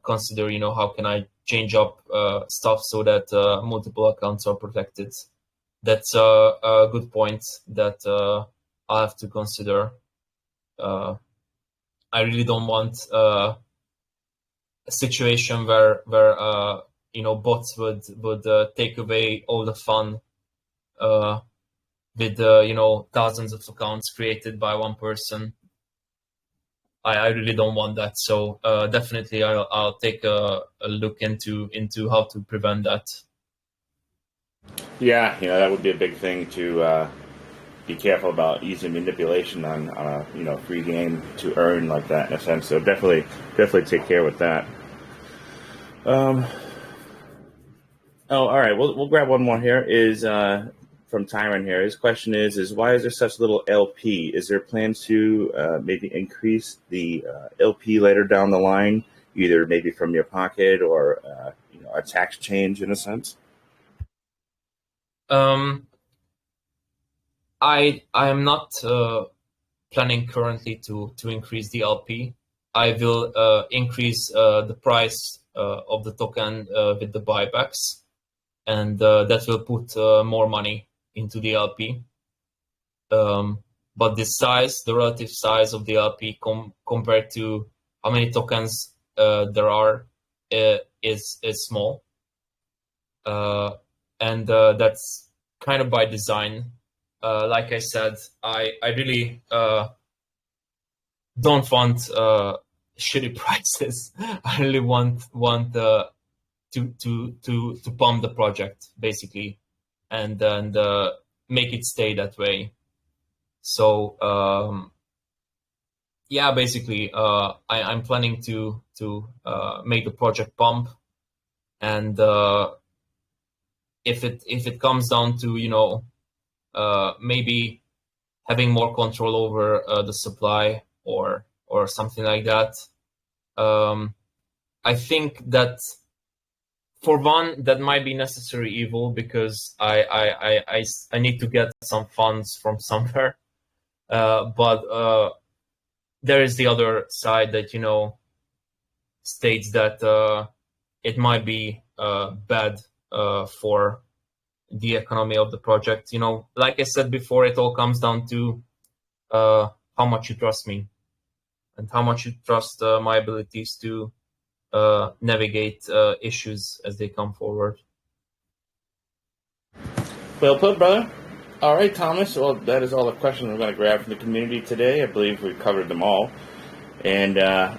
consider, how can I change up stuff so that multiple accounts are protected. That's a good point that I'll have to consider. I really don't want a situation where bots would take away all the fun with thousands of accounts created by one person. I really don't want that. So definitely I'll take a look into how to prevent that. Yeah, that would be a big thing to be careful about using manipulation on a free game to earn like that, in a sense. So definitely take care with that. Oh, all right. We'll grab one more here. Is from Tyron here. His question is why is there such little LP? Is there plans to maybe increase the LP later down the line, either maybe from your pocket or a tax change in a sense? I am not planning currently to increase the LP. I will increase the price of the token with the buybacks, and that will put more money into the LP. But the relative size of the LP compared to how many tokens there are is small, and that's kind of by design. Like I said, I really don't want shitty prices. I really want to pump the project basically, and make it stay that way. So yeah, basically I'm planning to make the project pump, and if it comes down to maybe having more control over the supply or something like that, I think that for one, that might be necessary evil, because I need to get some funds from somewhere. But there is the other side that states that it might be bad for the economy of the project. Like I said before, it all comes down to how much you trust me and how much you trust my abilities to navigate issues as they come forward. Well put, brother. All right, Thomas. Well, that is all the questions we're going to grab from the community today. I believe we've covered them all. And I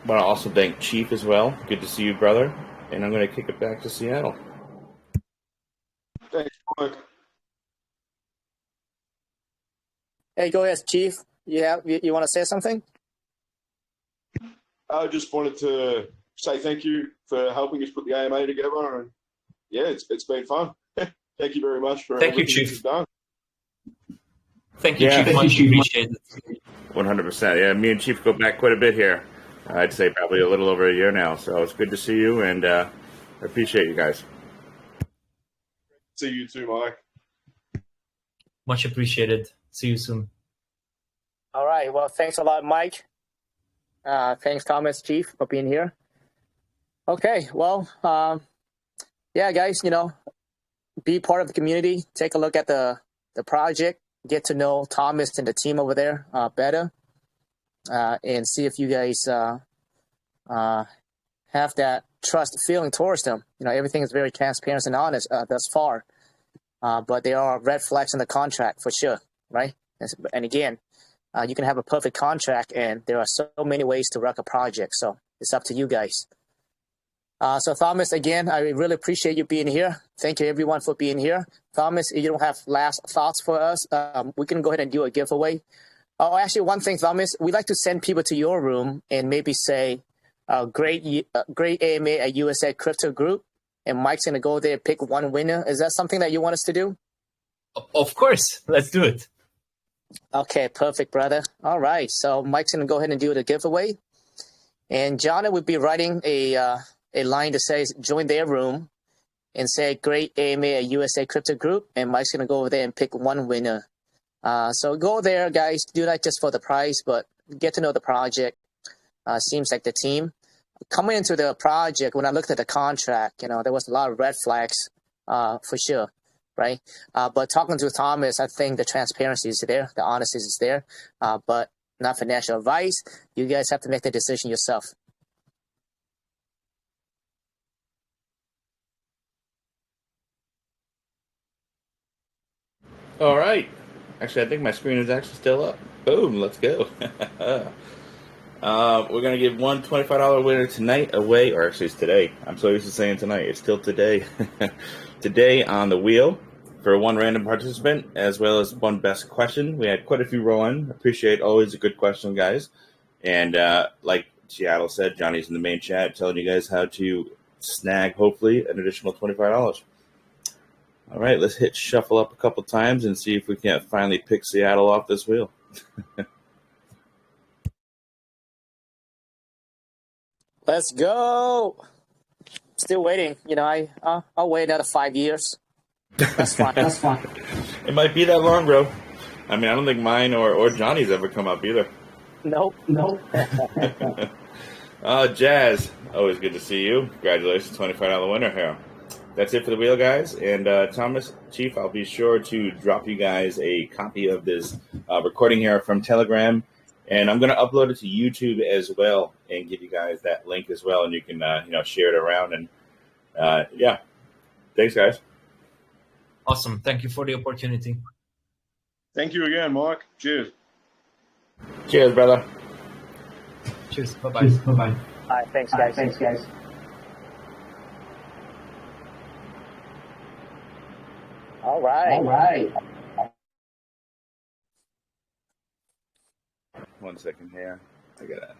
want to also thank Chief as well. Good to see you, brother. And I'm going to kick it back to Seattle. Thanks, Mike. Hey, go ahead, Chief. You want to say something? I just wanted to say thank you for helping us put the AMA together, and yeah, it's been fun. Thank you very much for everything you've done. Thank you, Chief. Much appreciated. 100%. Yeah, me and Chief go back quite a bit here. I'd say probably a little over a year now. So it's good to see you, and I appreciate you guys. See you too, Mike. Much appreciated. See you soon. All right. Well, thanks a lot, Mike. Thanks, Thomas, Chief, for being here. Okay. Well, yeah, guys, be part of the community. Take a look at the project. Get to know Thomas and the team over there better, and see if you guys have that trust feeling towards them. Everything is very transparent and honest thus far, but there are red flags in the contract for sure, right? And again, you can have a perfect contract, and there are so many ways to wreck a project. So it's up to you guys. So Thomas, again, I really appreciate you being here. Thank you everyone for being here. Thomas, if you don't have last thoughts for us, we can go ahead and do a giveaway. Oh, actually, one thing, Thomas, we like to send people to your room and maybe say, great AMA at USA Crypto Group, and Mike's going to go there and pick one winner. Is that something that you want us to do? Of course, let's do it. Okay, perfect, brother. All right, so Mike's going to go ahead and do the giveaway. And Johnny would be writing a line that says, join their room, and say, great AMA at USA Crypto Group, and Mike's going to go over there and pick one winner. So go there, guys. Do that just for the prize, but get to know the project. Seems like the team. Coming into the project, when I looked at the contract, there was a lot of red flags for sure, right? But talking to Thomas, I think the transparency is there, the honesty is there, but not financial advice. You guys have to make the decision yourself. All right. Actually, I think my screen is actually still up. Boom, let's go. We're going to give one $25 winner tonight away, or actually it's today. I'm so used to saying tonight. It's still today. Today on the wheel for one random participant, as well as one best question. We had quite a few roll in. Appreciate always a good question, guys. And like Seattle said, Johnny's in the main chat telling you guys how to snag, hopefully, an additional $25. All right, let's hit shuffle up a couple times and see if we can't finally pick Seattle off this wheel. Let's go. Still waiting. I'll wait another 5 years. That's fine. That's fine. It might be that long, bro. I mean, I don't think mine or Johnny's ever come up either. Nope. Jazz, always good to see you. Congratulations, $25 winner here. That's it for the wheel, guys. And Thomas, Chief, I'll be sure to drop you guys a copy of this recording here from Telegram. And I'm going to upload it to YouTube as well and give you guys that link as well. And you can, share it around. And, yeah. Thanks, guys. Awesome. Thank you for the opportunity. Thank you again, Mike. Cheers. Cheers, brother. Cheers. Bye-bye. Bye-bye. All right, thanks, guys. All right. 1 second here. I got to